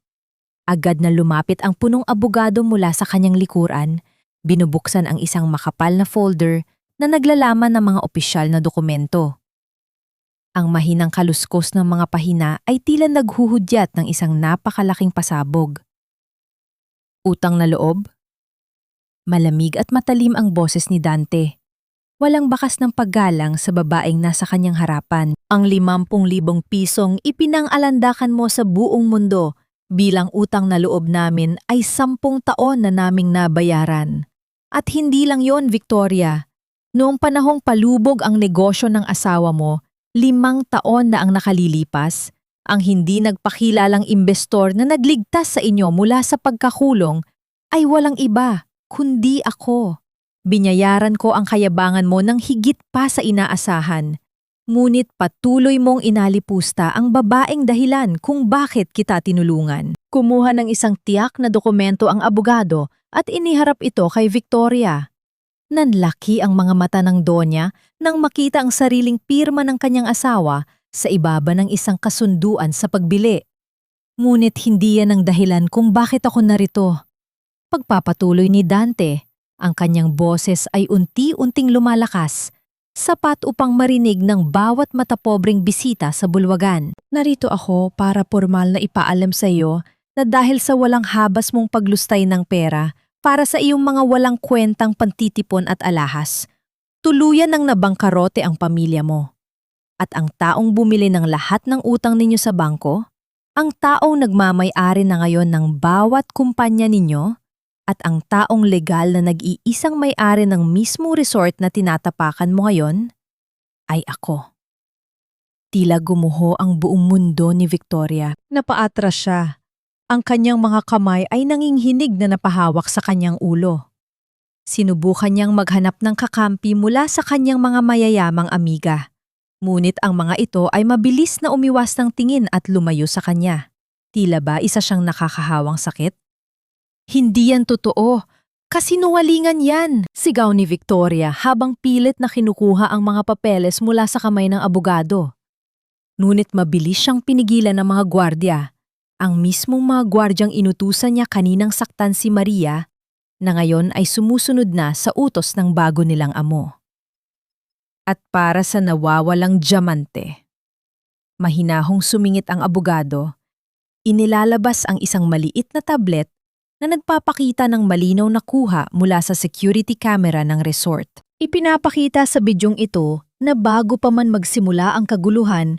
Agad na lumapit ang punong abogado mula sa kanyang likuran. Binubuksan ang isang makapal na folder na naglalaman ng mga opisyal na dokumento. Ang mahinang kaluskos ng mga pahina ay tila naghuhudyat ng isang napakalaking pasabog. Utang na loob? Malamig at matalim ang boses ni Dante. Walang bakas ng paggalang sa babaeng nasa kanyang harapan. Ang 50,000 pisong ipinang-alandakan mo sa buong mundo bilang utang na loob namin ay 10 taon na naming nabayaran. At hindi lang yon, Victoria. Noong panahong palubog ang negosyo ng asawa mo, 5 taon na ang nakalilipas, ang hindi nagpakilalang imbestor na nagligtas sa inyo mula sa pagkakulong ay walang iba, kundi ako. Binayaran ko ang kayabangan mo ng higit pa sa inaasahan. Ngunit patuloy mong inalipusta ang babaeng dahilan kung bakit kita tinulungan. Kumuha ng isang tiyak na dokumento ang abogado at iniharap ito kay Victoria. Nanlaki ang mga mata ng Donya nang makita ang sariling pirma ng kanyang asawa sa ibaba ng isang kasunduan sa pagbili. Ngunit hindi yan ang dahilan kung bakit ako narito. Pagpapatuloy ni Dante, ang kanyang boses ay unti-unting lumalakas, sapat upang marinig ng bawat matapobreng bisita sa bulwagan. Narito ako para formal na ipaalam sa iyo na dahil sa walang habas mong paglustay ng pera para sa iyong mga walang kwentang pantitipon at alahas, tuluyan ng nabangkarote ang pamilya mo. At ang taong bumili ng lahat ng utang ninyo sa bangko, ang taong nagmamay-ari na ngayon ng bawat kumpanya ninyo, At ang taong legal na nag-iisang may-ari ng mismong resort na tinatapakan mo ngayon ay ako. Tila gumuho ang buong mundo ni Victoria. Napaatras siya. Ang kanyang mga kamay ay nanginghinig na napahawak sa kanyang ulo. Sinubukan niyang maghanap ng kakampi mula sa kanyang mga mayayamang amiga. Ngunit ang mga ito ay mabilis na umiwas ng tingin at lumayo sa kanya. Tila ba isa siyang nakakahawang sakit? Hindi yan totoo. Kasinungalingan yan, sigaw ni Victoria habang pilit na kinukuha ang mga papeles mula sa kamay ng abogado. Ngunit mabilis siyang pinigilan ng mga gwardya. Ang mismong mga gwardyang inutusan niya kaninang saktan si Maria na ngayon ay sumusunod na sa utos ng bago nilang amo. At para sa nawawalang diamante. Mahinahong sumingit ang abogado, inilalabas ang isang maliit na tablet na nagpapakita ng malinaw na kuha mula sa security camera ng resort. Ipinapakita sa bidyong ito na bago pa man magsimula ang kaguluhan,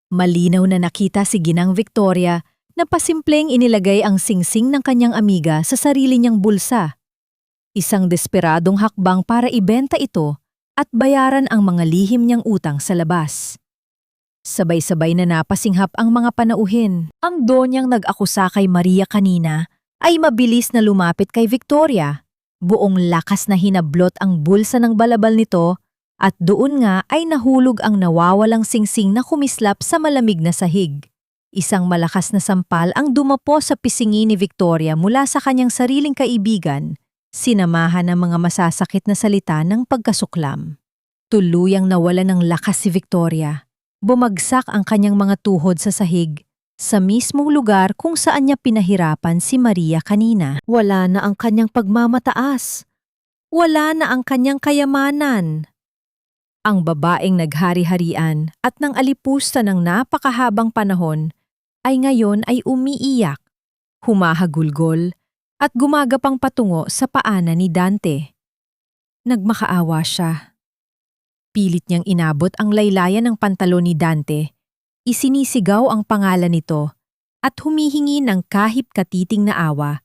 malinaw na nakita si Ginang Victoria na pasimpleng inilagay ang singsing ng kanyang amiga sa sarili niyang bulsa. Isang desperadong hakbang para ibenta ito at bayaran ang mga lihim niyang utang sa labas. Sabay-sabay na napasinghap ang mga panauhin. Ang donyang nag-akusa kay Maria kanina ay mabilis na lumapit kay Victoria. Buong lakas na hinablot ang bulsa ng balabal nito at doon nga ay nahulog ang nawawalang singsing na kumislap sa malamig na sahig. Isang malakas na sampal ang dumapo sa pisingi ni Victoria mula sa kanyang sariling kaibigan, sinamahan ng mga masasakit na salita ng pagkasuklam. Tuluyang nawala ng lakas si Victoria. Bumagsak ang kanyang mga tuhod sa sahig, sa mismong lugar kung saan niya pinahirapan si Maria kanina. Wala na ang kanyang pagmamataas. Wala na ang kanyang kayamanan. Ang babaeng naghari-harian at nang alipusta ng napakahabang panahon ay ngayon ay umiiyak, humahagulgol at gumagapang patungo sa paanan ni Dante. Nagmakaawa siya. Pilit niyang inabot ang laylayan ng pantalon ni Dante, isinisigaw ang pangalan nito at humihingi ng kahit katiting na awa,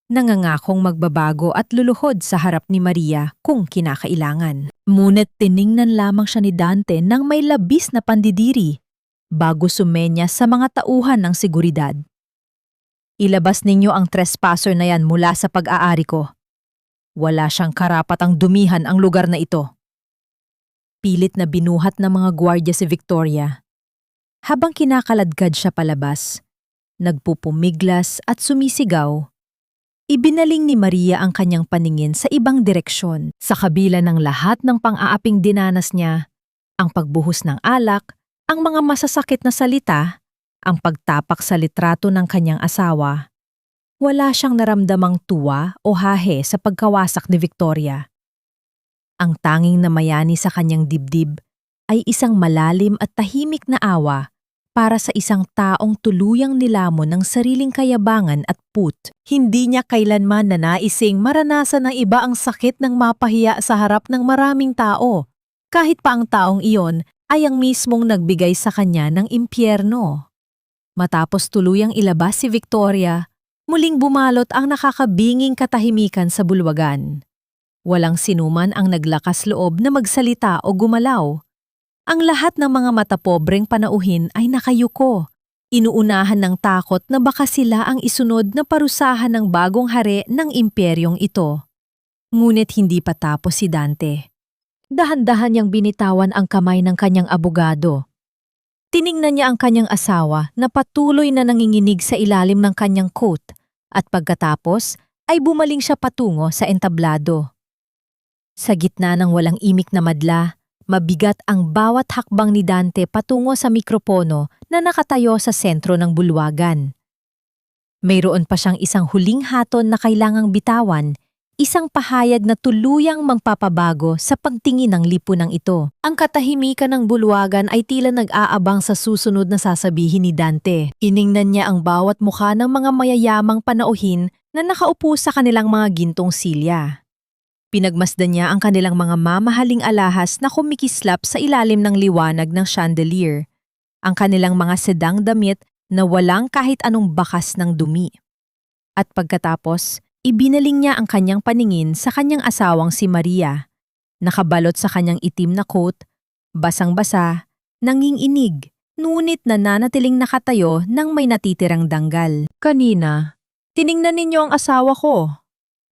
nangangakong magbabago at luluhod sa harap ni Maria kung kinakailangan. Ngunit tiningnan lamang siya ni Dante ng may labis na pandidiri bago sumenya sa mga tauhan ng seguridad. Ilabas ninyo ang trespasser na yan mula sa pag-aari ko. Wala siyang karapatang dumihan ang lugar na ito. Pilit na binuhat ng mga gwardya si Victoria. Habang kinakaladkad siya palabas, nagpupumiglas at sumisigaw, ibinaling ni Maria ang kanyang paningin sa ibang direksyon. Sa kabila ng lahat ng pang-aaping dinanas niya, ang pagbuhos ng alak, ang mga masasakit na salita, ang pagtapak sa litrato ng kanyang asawa, wala siyang naramdamang tuwa o hahe sa pagkawasak ni Victoria. Ang tanging namayani sa kanyang dibdib ay isang malalim at tahimik na awa para sa isang taong tuluyang nilamon ng sariling kayabangan at put. Hindi niya kailanman nanaising maranasan ng iba ang sakit ng mapahiya sa harap ng maraming tao, kahit pa ang taong iyon ay ang mismong nagbigay sa kanya ng impyerno. Matapos tuluyang ilabas si Victoria, muling bumalot ang nakakabinging katahimikan sa bulwagan. Walang sinuman ang naglakas loob na magsalita o gumalaw. Ang lahat ng mga matapobreng panauhin ay nakayuko, inuunahan ng takot na baka sila ang isunod na parusahan ng bagong hari ng imperyong ito. Ngunit hindi pa tapos si Dante. Dahan-dahan niyang binitawan ang kamay ng kanyang abogado. Tiningnan niya ang kanyang asawa na patuloy na nanginginig sa ilalim ng kanyang coat at pagkatapos ay bumaling siya patungo sa entablado. Sa gitna ng walang imik na madla, mabigat ang bawat hakbang ni Dante patungo sa mikropono na nakatayo sa sentro ng bulwagan. Mayroon pa siyang isang huling haton na kailangang bitawan, isang pahayag na tuluyang magpapabago sa pagtingin ng lipunang ito. Ang katahimikan ng bulwagan ay tila nag-aabang sa susunod na sasabihin ni Dante. Iningnan niya ang bawat mukha ng mga mayayamang panauhin na nakaupo sa kanilang mga gintong silya. Pinagmasdan niya ang kanilang mga mamahaling alahas na kumikislap sa ilalim ng liwanag ng chandelier, ang kanilang mga sedang damit na walang kahit anong bakas ng dumi. At pagkatapos, Ibinaling niya ang kanyang paningin sa kanyang asawang si Maria. Nakabalot sa kanyang itim na coat, basang-basa, nanginginig, ngunit nananatiling nakatayo nang may natitirang danggal. Kanina, tiningnan ninyo ang asawa ko.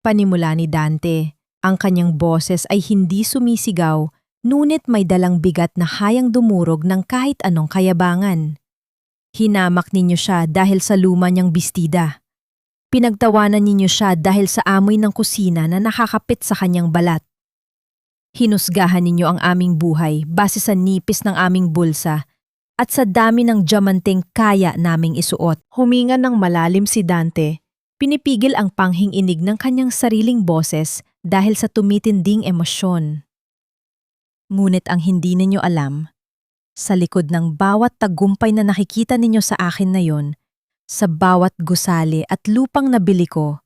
Panimula ni Dante. Ang kanyang boses ay hindi sumisigaw, ngunit may dalang bigat na hayang dumurog ng kahit anong kayabangan. Hinamak ninyo siya dahil sa luma niyang bestida. Pinagtawanan ninyo siya dahil sa amoy ng kusina na nakakapit sa kanyang balat. Hinusgahan ninyo ang aming buhay base sa nipis ng aming bulsa at sa dami ng diamanteng kaya naming isuot. Huminga ng malalim si Dante. Pinipigil ang panghing-inig ng kanyang sariling boses dahil sa tumitinding emosyon. Ngunit ang hindi ninyo alam, sa likod ng bawat tagumpay na nakikita ninyo sa akin na yon, sa bawat gusali at lupang nabili ko,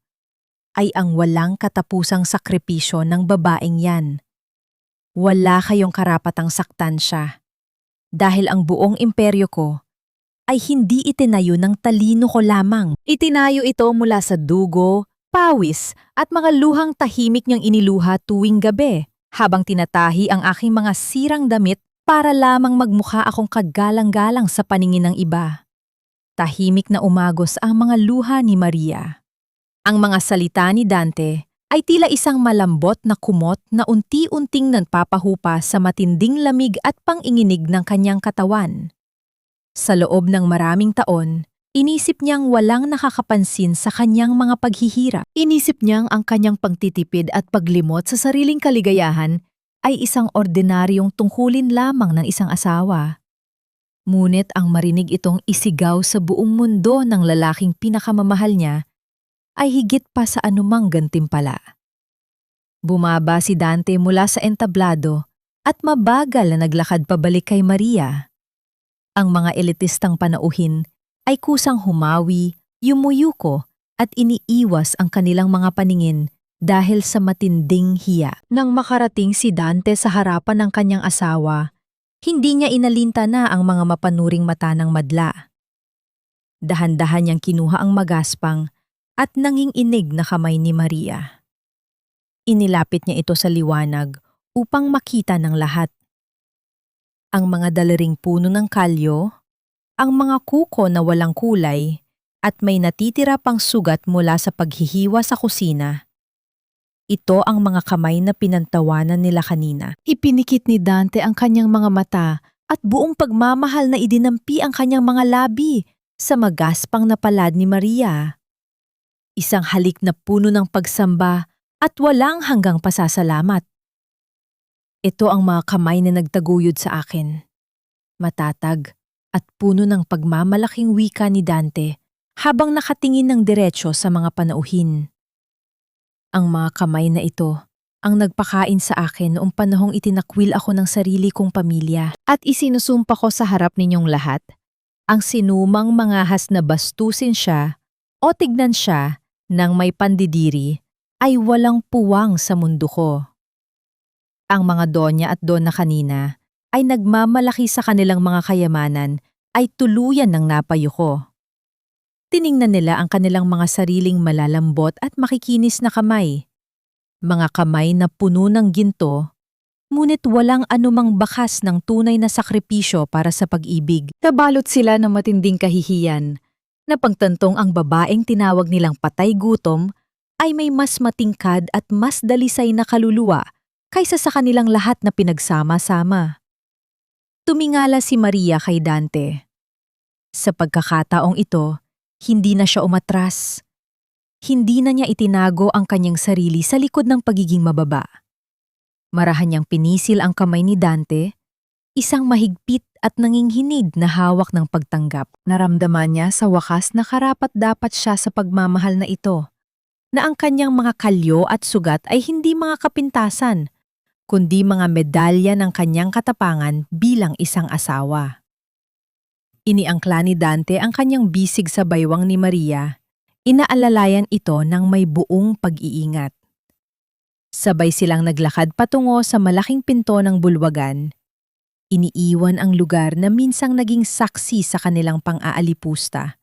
ay ang walang katapusang sakripisyo ng babaeng yan. Wala kayong karapatang saktan siya. Dahil ang buong imperyo ko ay hindi itinayo ng talino ko lamang. Itinayo ito mula sa dugo, pawis at mga luhang tahimik niyang iniluha tuwing gabi habang tinatahi ang aking mga sirang damit para lamang magmukha akong kagalang-galang sa paningin ng iba. Tahimik na umagos ang mga luha ni Maria. Ang mga salita ni Dante ay tila isang malambot na kumot na unti-unting nagpapahupa sa matinding lamig at panginginig ng kanyang katawan. Sa loob ng maraming taon, inisip niyang walang nakakapansin sa kanyang mga paghihirap. Inisip niyang ang kanyang pagtitipid at paglimot sa sariling kaligayahan ay isang ordinaryong tungkulin lamang ng isang asawa. Ngunit ang marinig itong isigaw sa buong mundo ng lalaking pinakamamahal niya ay higit pa sa anumang gantimpala. Bumaba si Dante mula sa entablado at mabagal na naglakad pabalik kay Maria. Ang mga elitistang panauhin ay kusang humawi, yumuyuko at iniiwas ang kanilang mga paningin dahil sa matinding hiya. Nang makarating si Dante sa harapan ng kanyang asawa, hindi niya inalinta na ang mga mapanuring mata ng madla. Dahan-dahan niyang kinuha ang magaspang at nanginginig na kamay ni Maria. Inilapit niya ito sa liwanag upang makita ng lahat. Ang mga dalaring puno ng kalyo, ang mga kuko na walang kulay, at may natitira pang sugat mula sa paghihiwa sa kusina. Ito ang mga kamay na pinantawanan nila kanina. Ipinikit ni Dante ang kanyang mga mata at buong pagmamahal na idinampi ang kanyang mga labi sa magaspang na palad ni Maria. Isang halik na puno ng pagsamba at walang hanggang pasasalamat. Ito ang mga kamay na nagtaguyod sa akin. Matatag at puno ng pagmamalaking wika ni Dante habang nakatingin ng diretsyo sa mga panauhin. Ang mga kamay na ito ang nagpakain sa akin noong panahong itinakwil ako ng sarili kong pamilya at isinusumpa ko sa harap ninyong lahat ang sinumang mangahas na bastusin siya o tignan siya ng may pandidiri ay walang puwang sa mundo ko. Ang mga donya at dona kanina ay nagmamalaki sa kanilang mga kayamanan ay tuluyan ng napayo ko. Tiningnan nila ang kanilang mga sariling malalambot at makikinis na kamay. Mga kamay na puno ng ginto, ngunit walang anumang bakas ng tunay na sakripisyo para sa pag-ibig. Nabalot sila ng matinding kahihiyan, na pagtantong ang babaeng tinawag nilang patay gutom ay may mas matingkad at mas dalisay na kaluluwa kaysa sa kanilang lahat na pinagsama-sama. Tumingala si Maria kay Dante. Sa pagkakataong ito, hindi na siya umatras. Hindi na niya itinago ang kanyang sarili sa likod ng pagiging mababa. Marahan niyang pinisil ang kamay ni Dante, isang mahigpit at nanginghinig na hawak ng pagtanggap. Naramdaman niya sa wakas na karapat-dapat siya sa pagmamahal na ito, na ang kanyang mga kalyo at sugat ay hindi mga kapintasan, kundi mga medalya ng kanyang katapangan bilang isang asawa. Iniangkla ni Dante ang kanyang bisig sa baywang ni Maria. Inaalalayan ito ng may buong pag-iingat. Sabay silang naglakad patungo sa malaking pinto ng bulwagan. Iniiwan ang lugar na minsang naging saksi sa kanilang pang-aalipusta,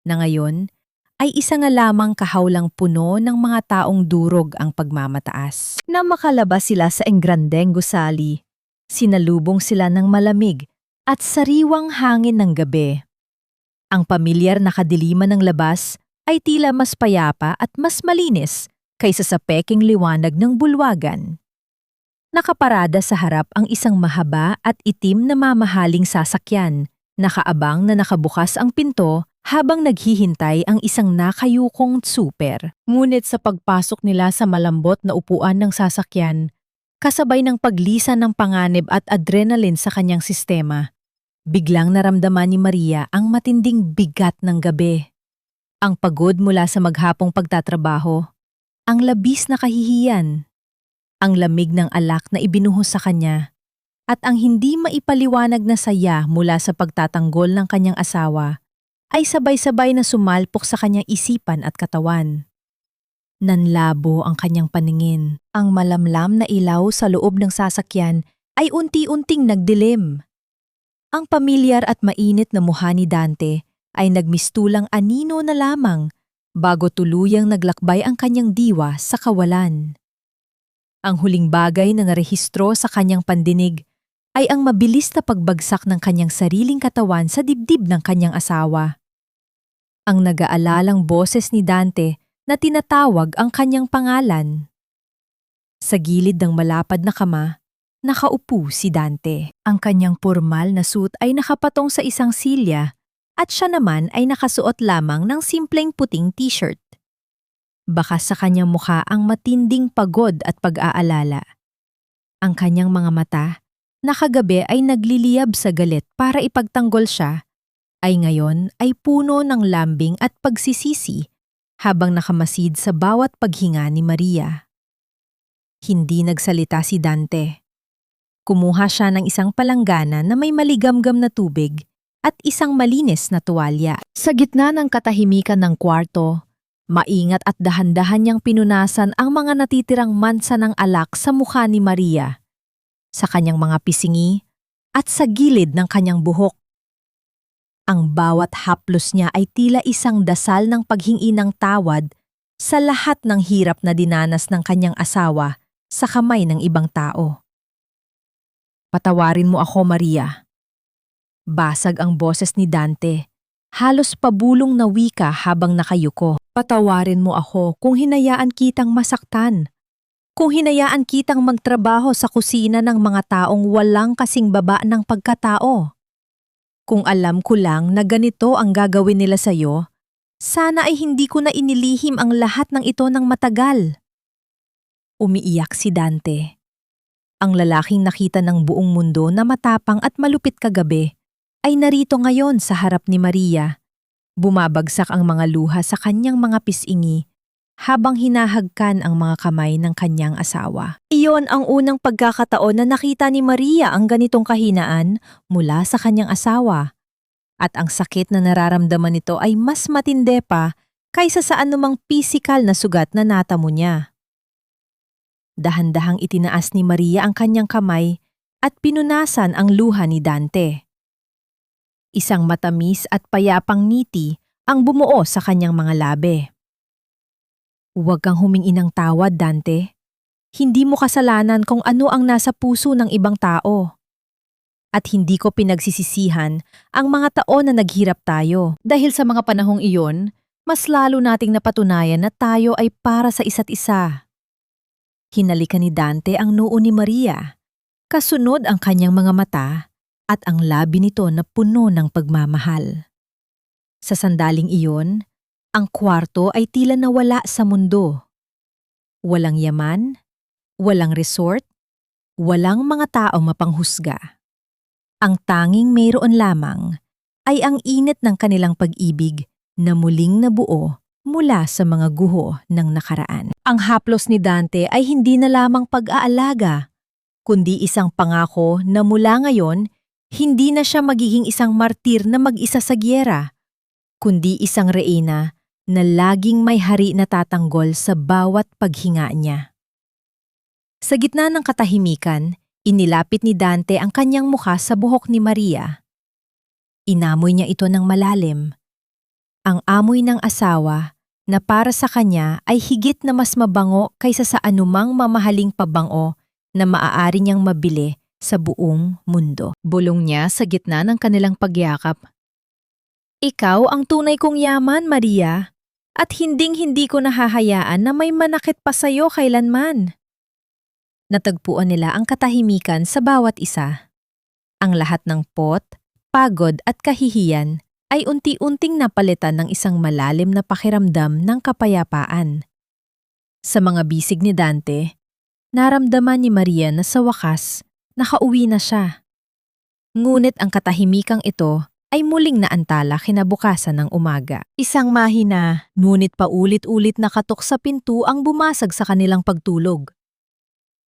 na ngayon ay isa nga lamang kahawlang puno ng mga taong durog ang pagmamataas. Na makalabas sila sa engrandeng gusali, sinalubong sila ng malamig at sariwang hangin ng gabi. Ang pamilyar na kadiliman ng labas ay tila mas payapa at mas malinis kaysa sa peking liwanag ng bulwagan. Nakaparada sa harap ang isang mahaba at itim na mamahaling sasakyan. Nakaabang na nakabukas ang pinto habang naghihintay ang isang nakayukong super. Ngunit sa pagpasok nila sa malambot na upuan ng sasakyan, kasabay ng paglisan ng panganib at adrenaline sa kanyang sistema, biglang naramdaman ni Maria ang matinding bigat ng gabi. Ang pagod mula sa maghapong pagtatrabaho, ang labis na kahihiyan, ang lamig ng alak na ibinuhos sa kanya, at ang hindi maipaliwanag na saya mula sa pagtatanggol ng kanyang asawa ay sabay-sabay na sumalpok sa kanyang isipan at katawan. Nanlabo ang kanyang paningin. Ang malamlam na ilaw sa loob ng sasakyan ay unti-unting nagdilim. Ang pamilyar at mainit na mukha ni Dante ay nagmistulang anino na lamang bago tuluyang naglakbay ang kanyang diwa sa kawalan. Ang huling bagay na narehistro sa kanyang pandinig ay ang mabilis na pagbagsak ng kanyang sariling katawan sa dibdib ng kanyang asawa. Ang nag-aalalang boses ni Dante na tinatawag ang kanyang pangalan. Sa gilid ng malapad na kama, nakaupo si Dante. Ang kanyang pormal na suit ay nakapatong sa isang silya at siya naman ay nakasuot lamang ng simpleng puting t-shirt. Baka sa kanyang mukha ang matinding pagod at pag-aalala. Ang kanyang mga mata, na kagabi ay nagliliyab sa galit para ipagtanggol siya, ay ngayon ay puno ng lambing at pagsisisi habang nakamasid sa bawat paghinga ni Maria. Hindi nagsalita si Dante. Kumuha siya ng isang palanggana na may maligamgam na tubig at isang malinis na tuwalya. Sa gitna ng katahimikan ng kwarto, maingat at dahan-dahan niyang pinunasan ang mga natitirang mansa ng alak sa mukha ni Maria, sa kanyang mga pisingi at sa gilid ng kanyang buhok. Ang bawat haplos niya ay tila isang dasal ng paghingi ng tawad sa lahat ng hirap na dinanas ng kanyang asawa sa kamay ng ibang tao. Patawarin mo ako, Maria. Basag ang boses ni Dante, halos pabulong na wika habang nakayuko. Patawarin mo ako kung hinayaan kitang masaktan. Kung hinayaan kitang magtrabaho sa kusina ng mga taong walang kasing baba ng pagkatao. Kung alam ko lang na ganito ang gagawin nila sa'yo, sana ay hindi ko na inilihim ang lahat ng ito ng matagal. Umiiyak si Dante. Ang lalaking nakita ng buong mundo na matapang at malupit kagabi ay narito ngayon sa harap ni Maria. Bumabagsak ang mga luha sa kanyang mga pisingi habang hinahagkan ang mga kamay ng kanyang asawa. Iyon ang unang pagkakataon na nakita ni Maria ang ganitong kahinaan mula sa kanyang asawa. At ang sakit na nararamdaman nito ay mas matindi pa kaysa sa anumang pisikal na sugat na natamo niya. Dahan-dahang itinaas ni Maria ang kanyang kamay at pinunasan ang luha ni Dante. Isang matamis at payapang ngiti ang bumuo sa kanyang mga labi. Huwag kang humingi ng tawad, Dante. Hindi mo kasalanan kung ano ang nasa puso ng ibang tao. At hindi ko pinagsisisihan ang mga taon na naghirap tayo. Dahil sa mga panahong iyon, mas lalo nating napatunayan na tayo ay para sa isa't isa. Hinalikan ni Dante ang noo ni Maria. Kasunod ang kanyang mga mata at ang labi nito na puno ng pagmamahal. Sa sandaling iyon, ang kwarto ay tila nawala sa mundo. Walang yaman, walang resort, walang mga tao mapanghusga. Ang tanging mayroon lamang ay ang init ng kanilang pag-ibig na muling nabuo mula sa mga guho ng nakaraan. Ang haplos ni Dante ay hindi na lamang pag-aalaga, kundi isang pangako na mula ngayon, hindi na siya magiging isang martir na mag-isa sa giyera, kundi isang reyna na laging may hari na tatanggol sa bawat paghinga niya. Sa gitna ng katahimikan, inilapit ni Dante ang kanyang mukha sa buhok ni Maria. Inamoy niya ito ng malalim. Ang amoy ng asawa na para sa kanya ay higit na mas mabango kaysa sa anumang mamahaling pabango na maaari niyang mabili sa buong mundo. Bulong niya sa gitna ng kanilang pagyakap. Ikaw ang tunay kong yaman, Maria, at hinding-hindi ko nahahayaan na may manakit pa sa'yo kailanman. Natagpuan nila ang katahimikan sa bawat isa. Ang lahat ng pot, pagod at kahihiyan ay unti-unting napalitan ng isang malalim na pakiramdam ng kapayapaan. Sa mga bisig ni Dante, naramdaman ni Maria na sa wakas, nakauwi na siya. Ngunit ang katahimikang ito ay muling naantala kinabukasan ng umaga. Isang mahina, ngunit paulit-ulit na katok sa pinto ang bumasag sa kanilang pagtulog.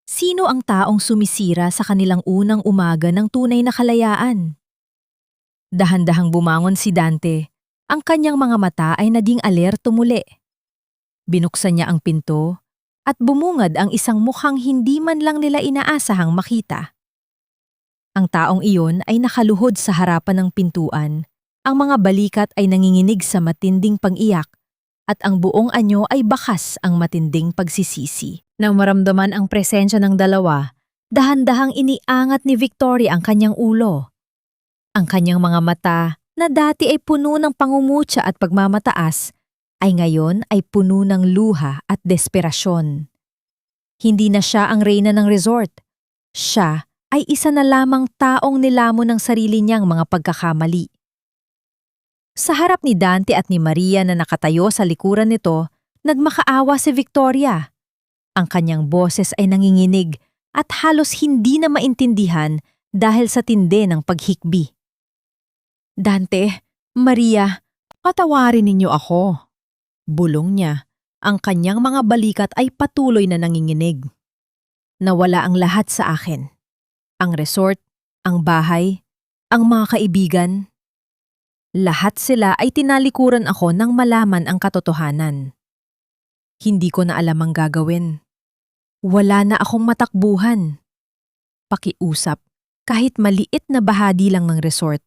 Sino ang taong sumisira sa kanilang unang umaga ng tunay na kalayaan? Dahan-dahang bumangon si Dante. Ang kanyang mga mata ay naging alerto muli. Binuksan niya ang pinto at bumungad ang isang mukhang hindi man lang nila inaasahang makita. Ang taong iyon ay nakaluhod sa harapan ng pintuan. Ang mga balikat ay nanginginig sa matinding pag-iyak at ang buong anyo ay bakas ang matinding pagsisisi. Nang maramdaman ang presensya ng dalawa, dahan-dahang iniangat ni Victoria ang kanyang ulo. Ang kanyang mga mata na dati ay puno ng pangungutya at pagmamataas ay ngayon ay puno ng luha at desperasyon. Hindi na siya ang reyna ng resort. Siya ay isa na lamang taong nilamon ng sarili niyang mga pagkakamali. Sa harap ni Dante at ni Maria na nakatayo sa likuran nito, nagmakaawa si Victoria. Ang kanyang boses ay nanginginig at halos hindi na maintindihan dahil sa tindi ng paghikbi. Dante, Maria, patawarin ninyo ako. Bulong niya. Ang kanyang mga balikat ay patuloy na nanginginig. Nawala ang lahat sa akin. Ang resort, ang bahay, ang mga kaibigan. Lahat sila ay tinalikuran ako nang malaman ang katotohanan. Hindi ko na alam ang gagawin. Wala na akong matakbuhan. Pakiusap, kahit maliit na bahagi lang ng resort,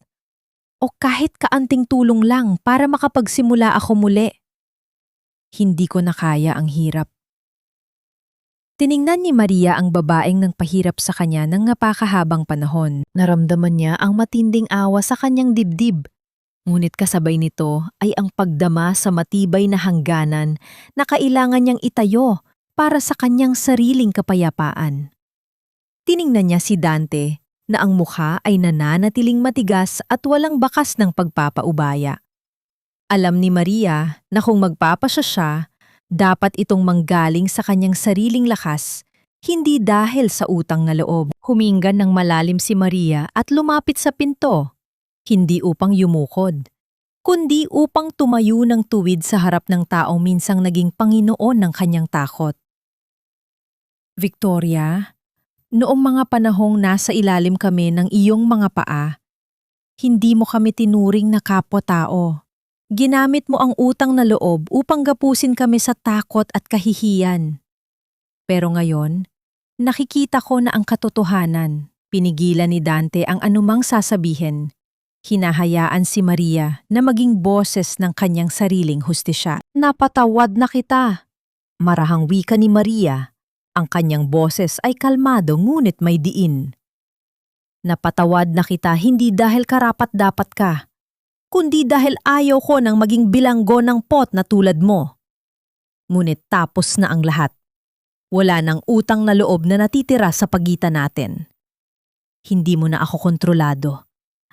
o kahit kaanting tulong lang para makapagsimula ako muli. Hindi ko na kaya ang hirap. Tiningnan ni Maria ang babaeng nang pahirap sa kanya ng napakahabang panahon. Naramdaman niya ang matinding awa sa kanyang dibdib. Ngunit kasabay nito ay ang pagdama sa matibay na hangganan na kailangan niyang itayo para sa kanyang sariling kapayapaan. Tiningnan niya si Dante na ang mukha ay nananatiling matigas at walang bakas ng pagpapaubaya. Alam ni Maria na kung magpapasya siya, dapat itong manggaling sa kanyang sariling lakas, hindi dahil sa utang na loob. Humingan ng malalim si Maria at lumapit sa pinto, hindi upang yumukod, kundi upang tumayo ng tuwid sa harap ng taong minsang naging Panginoon ng kanyang takot. Victoria, noong mga panahong nasa ilalim kami ng iyong mga paa, hindi mo kami tinuring na kapwa-tao. Ginamit mo ang utang na loob upang gapusin kami sa takot at kahihiyan. Pero ngayon, nakikita ko na ang katotohanan. Pinigilan ni Dante ang anumang sasabihin. Hinahayaan si Maria na maging boses ng kanyang sariling hustisya. Napatawad na kita. Marahang wika ni Maria. Ang kanyang boses ay kalmado ngunit may diin. Napatawad na kita hindi dahil karapat-dapat ka, kundi dahil ayaw ko nang maging bilanggo ng pot na tulad mo. Ngunit tapos na ang lahat. Wala nang utang na loob na natitira sa pagitan natin. Hindi mo na ako kontrolado.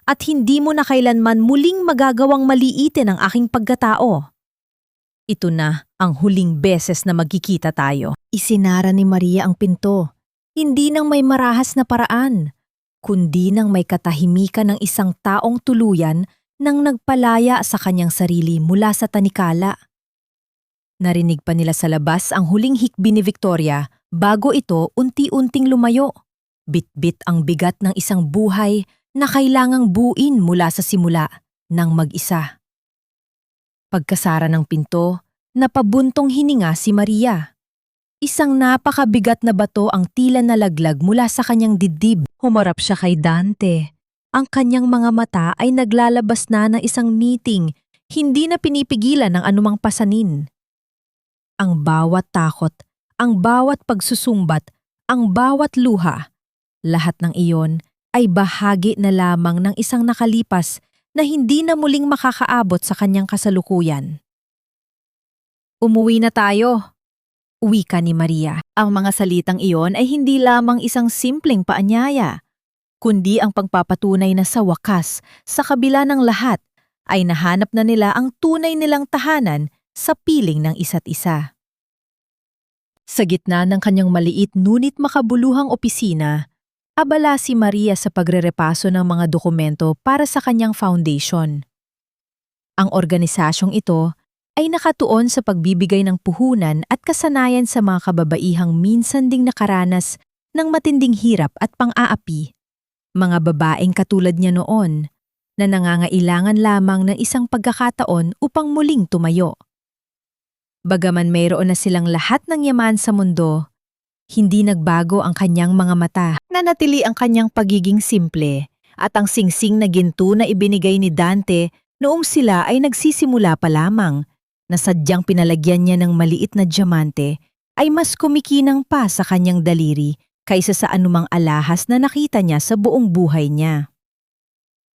At hindi mo na kailanman muling magagawang maliitin ang aking pagkatao. Ito na ang huling beses na magkikita tayo. Isinara ni Maria ang pinto, hindi nang may marahas na paraan, kundi nang may katahimikan ng isang taong tuluyan nang nagpalaya sa kanyang sarili mula sa tanikala. Narinig pa nila sa labas ang huling hikbi ni Victoria bago ito unti-unting lumayo. Bit-bit ang bigat ng isang buhay na kailangang buuin mula sa simula ng mag-isa. Pagkasara ng pinto, napabuntong hininga si Maria. Isang napakabigat na bato ang tila nalaglag mula sa kanyang dibdib. Humarap siya kay Dante. Ang kanyang mga mata ay naglalabas na ng isang meeting, Hindi na pinipigilan ng anumang pasanin. Ang bawat takot, ang bawat pagsusumbat, ang bawat luha, lahat ng iyon ay bahagi na lamang ng isang nakalipas na hindi na muling makakaabot sa kanyang kasalukuyan. Umuwi na tayo, wika ni Maria. Ang mga salitang iyon ay hindi lamang isang simpleng paanyaya, kundi ang pagpapatunay na sa wakas, sa kabila ng lahat, ay nahanap na nila ang tunay nilang tahanan sa piling ng isa't isa. Sa gitna ng kanyang maliit ngunit makabuluhang opisina, abala si Maria sa pagrerepaso ng mga dokumento para sa kanyang foundation. Ang organisasyong ito ay nakatuon sa pagbibigay ng puhunan at kasanayan sa mga kababaihang minsan ding nakaranas ng matinding hirap at pang-aapi. Mga babaeng katulad niya noon na nangangailangan lamang ng isang pagkakataon upang muling tumayo. Bagaman mayroon na silang lahat ng yaman sa mundo, hindi nagbago ang kanyang mga mata. Nanatili ang kanyang pagiging simple at ang singsing na ginto na ibinigay ni Dante noong sila ay nagsisimula pa lamang, na sadyang pinalagyan niya ng maliit na diamante, ay mas kumikinang pa sa kanyang daliri kaysa sa anumang alahas na nakita niya sa buong buhay niya.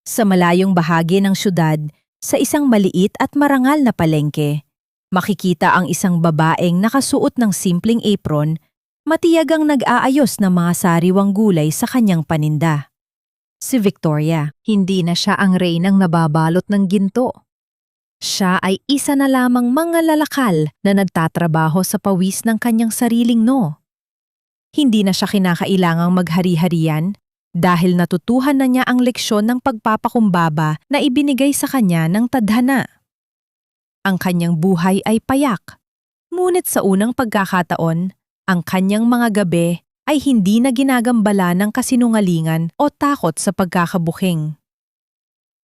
Sa malayong bahagi ng syudad, sa isang maliit at marangal na palengke, makikita ang isang babaeng nakasuot ng simpleng apron, matiyagang nag-aayos ng mga sariwang gulay sa kanyang paninda. Si Victoria, hindi na siya ang reynang nababalot ng ginto. Siya ay isa na lamang mga lalakal na nagtatrabaho sa pawis ng kanyang sariling no. Hindi na siya kinakailangang maghari-harian dahil natutuhan na niya ang leksyon ng pagpapakumbaba na ibinigay sa kanya ng tadhana. Ang kanyang buhay ay payak, ngunit sa unang pagkakataon, ang kanyang mga gabi ay hindi na ginagambala ng kasinungalingan o takot sa pagkakabuking.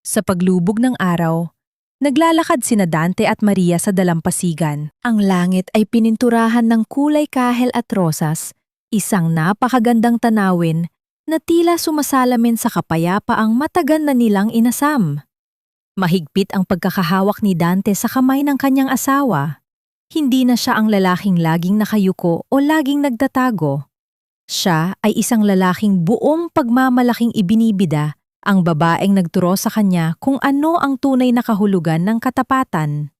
Sa paglubog ng araw, naglalakad sina Dante at Maria sa dalampasigan. Ang langit ay pininturahan ng kulay kahel at rosas, isang napakagandang tanawin na tila sumasalamin sa kapayapaang matagal na nilang inasam. Mahigpit ang pagkakahawak ni Dante sa kamay ng kanyang asawa. Hindi na siya ang lalaking laging nakayuko o laging nagtatago. Siya ay isang lalaking buong pagmamalaking ibinibida, ang babaeng nagturo sa kanya kung ano ang tunay na kahulugan ng katapatan.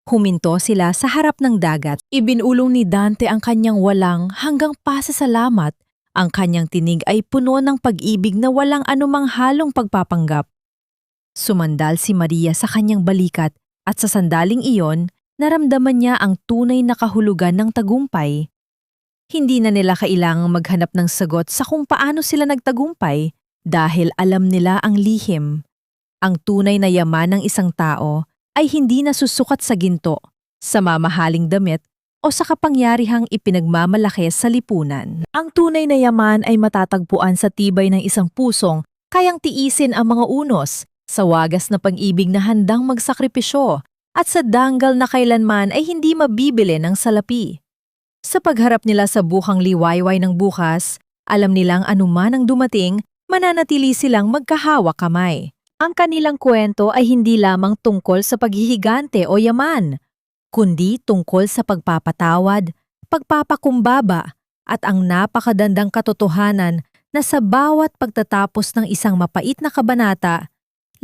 Huminto sila sa harap ng dagat. Ibinulong ni Dante ang kanyang walang hanggang pasasalamat. Ang kanyang tinig ay puno ng pag-ibig na walang anumang halong pagpapanggap. Sumandal si Maria sa kanyang balikat at sa sandaling iyon, naramdaman niya ang tunay na kahulugan ng tagumpay. Hindi na nila kailangang maghanap ng sagot sa kung paano sila nagtagumpay dahil alam nila ang lihim. Ang tunay na yaman ng isang tao ay hindi nasusukat sa ginto, sa mamahaling damit o sa kapangyarihang ipinagmamalaki sa lipunan. Ang tunay na yaman ay matatagpuan sa tibay ng isang pusong kayang tiisin ang mga unos, sa wagas na pag-ibig na handang magsakripisyo, at sa danggal na kailanman ay hindi mabibili ng salapi. Sa pagharap nila sa bukang liwayway ng bukas, alam nilang anuman ang dumating, mananatili silang magkahawak kamay. Ang kanilang kwento ay hindi lamang tungkol sa paghihigante o yaman, kundi tungkol sa pagpapatawad, pagpapakumbaba, at ang napakadandang katotohanan na sa bawat pagtatapos ng isang mapait na kabanata,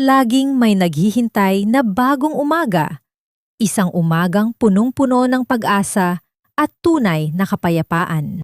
laging may naghihintay na bagong umaga, isang umagang punong-puno ng pag-asa at tunay na kapayapaan.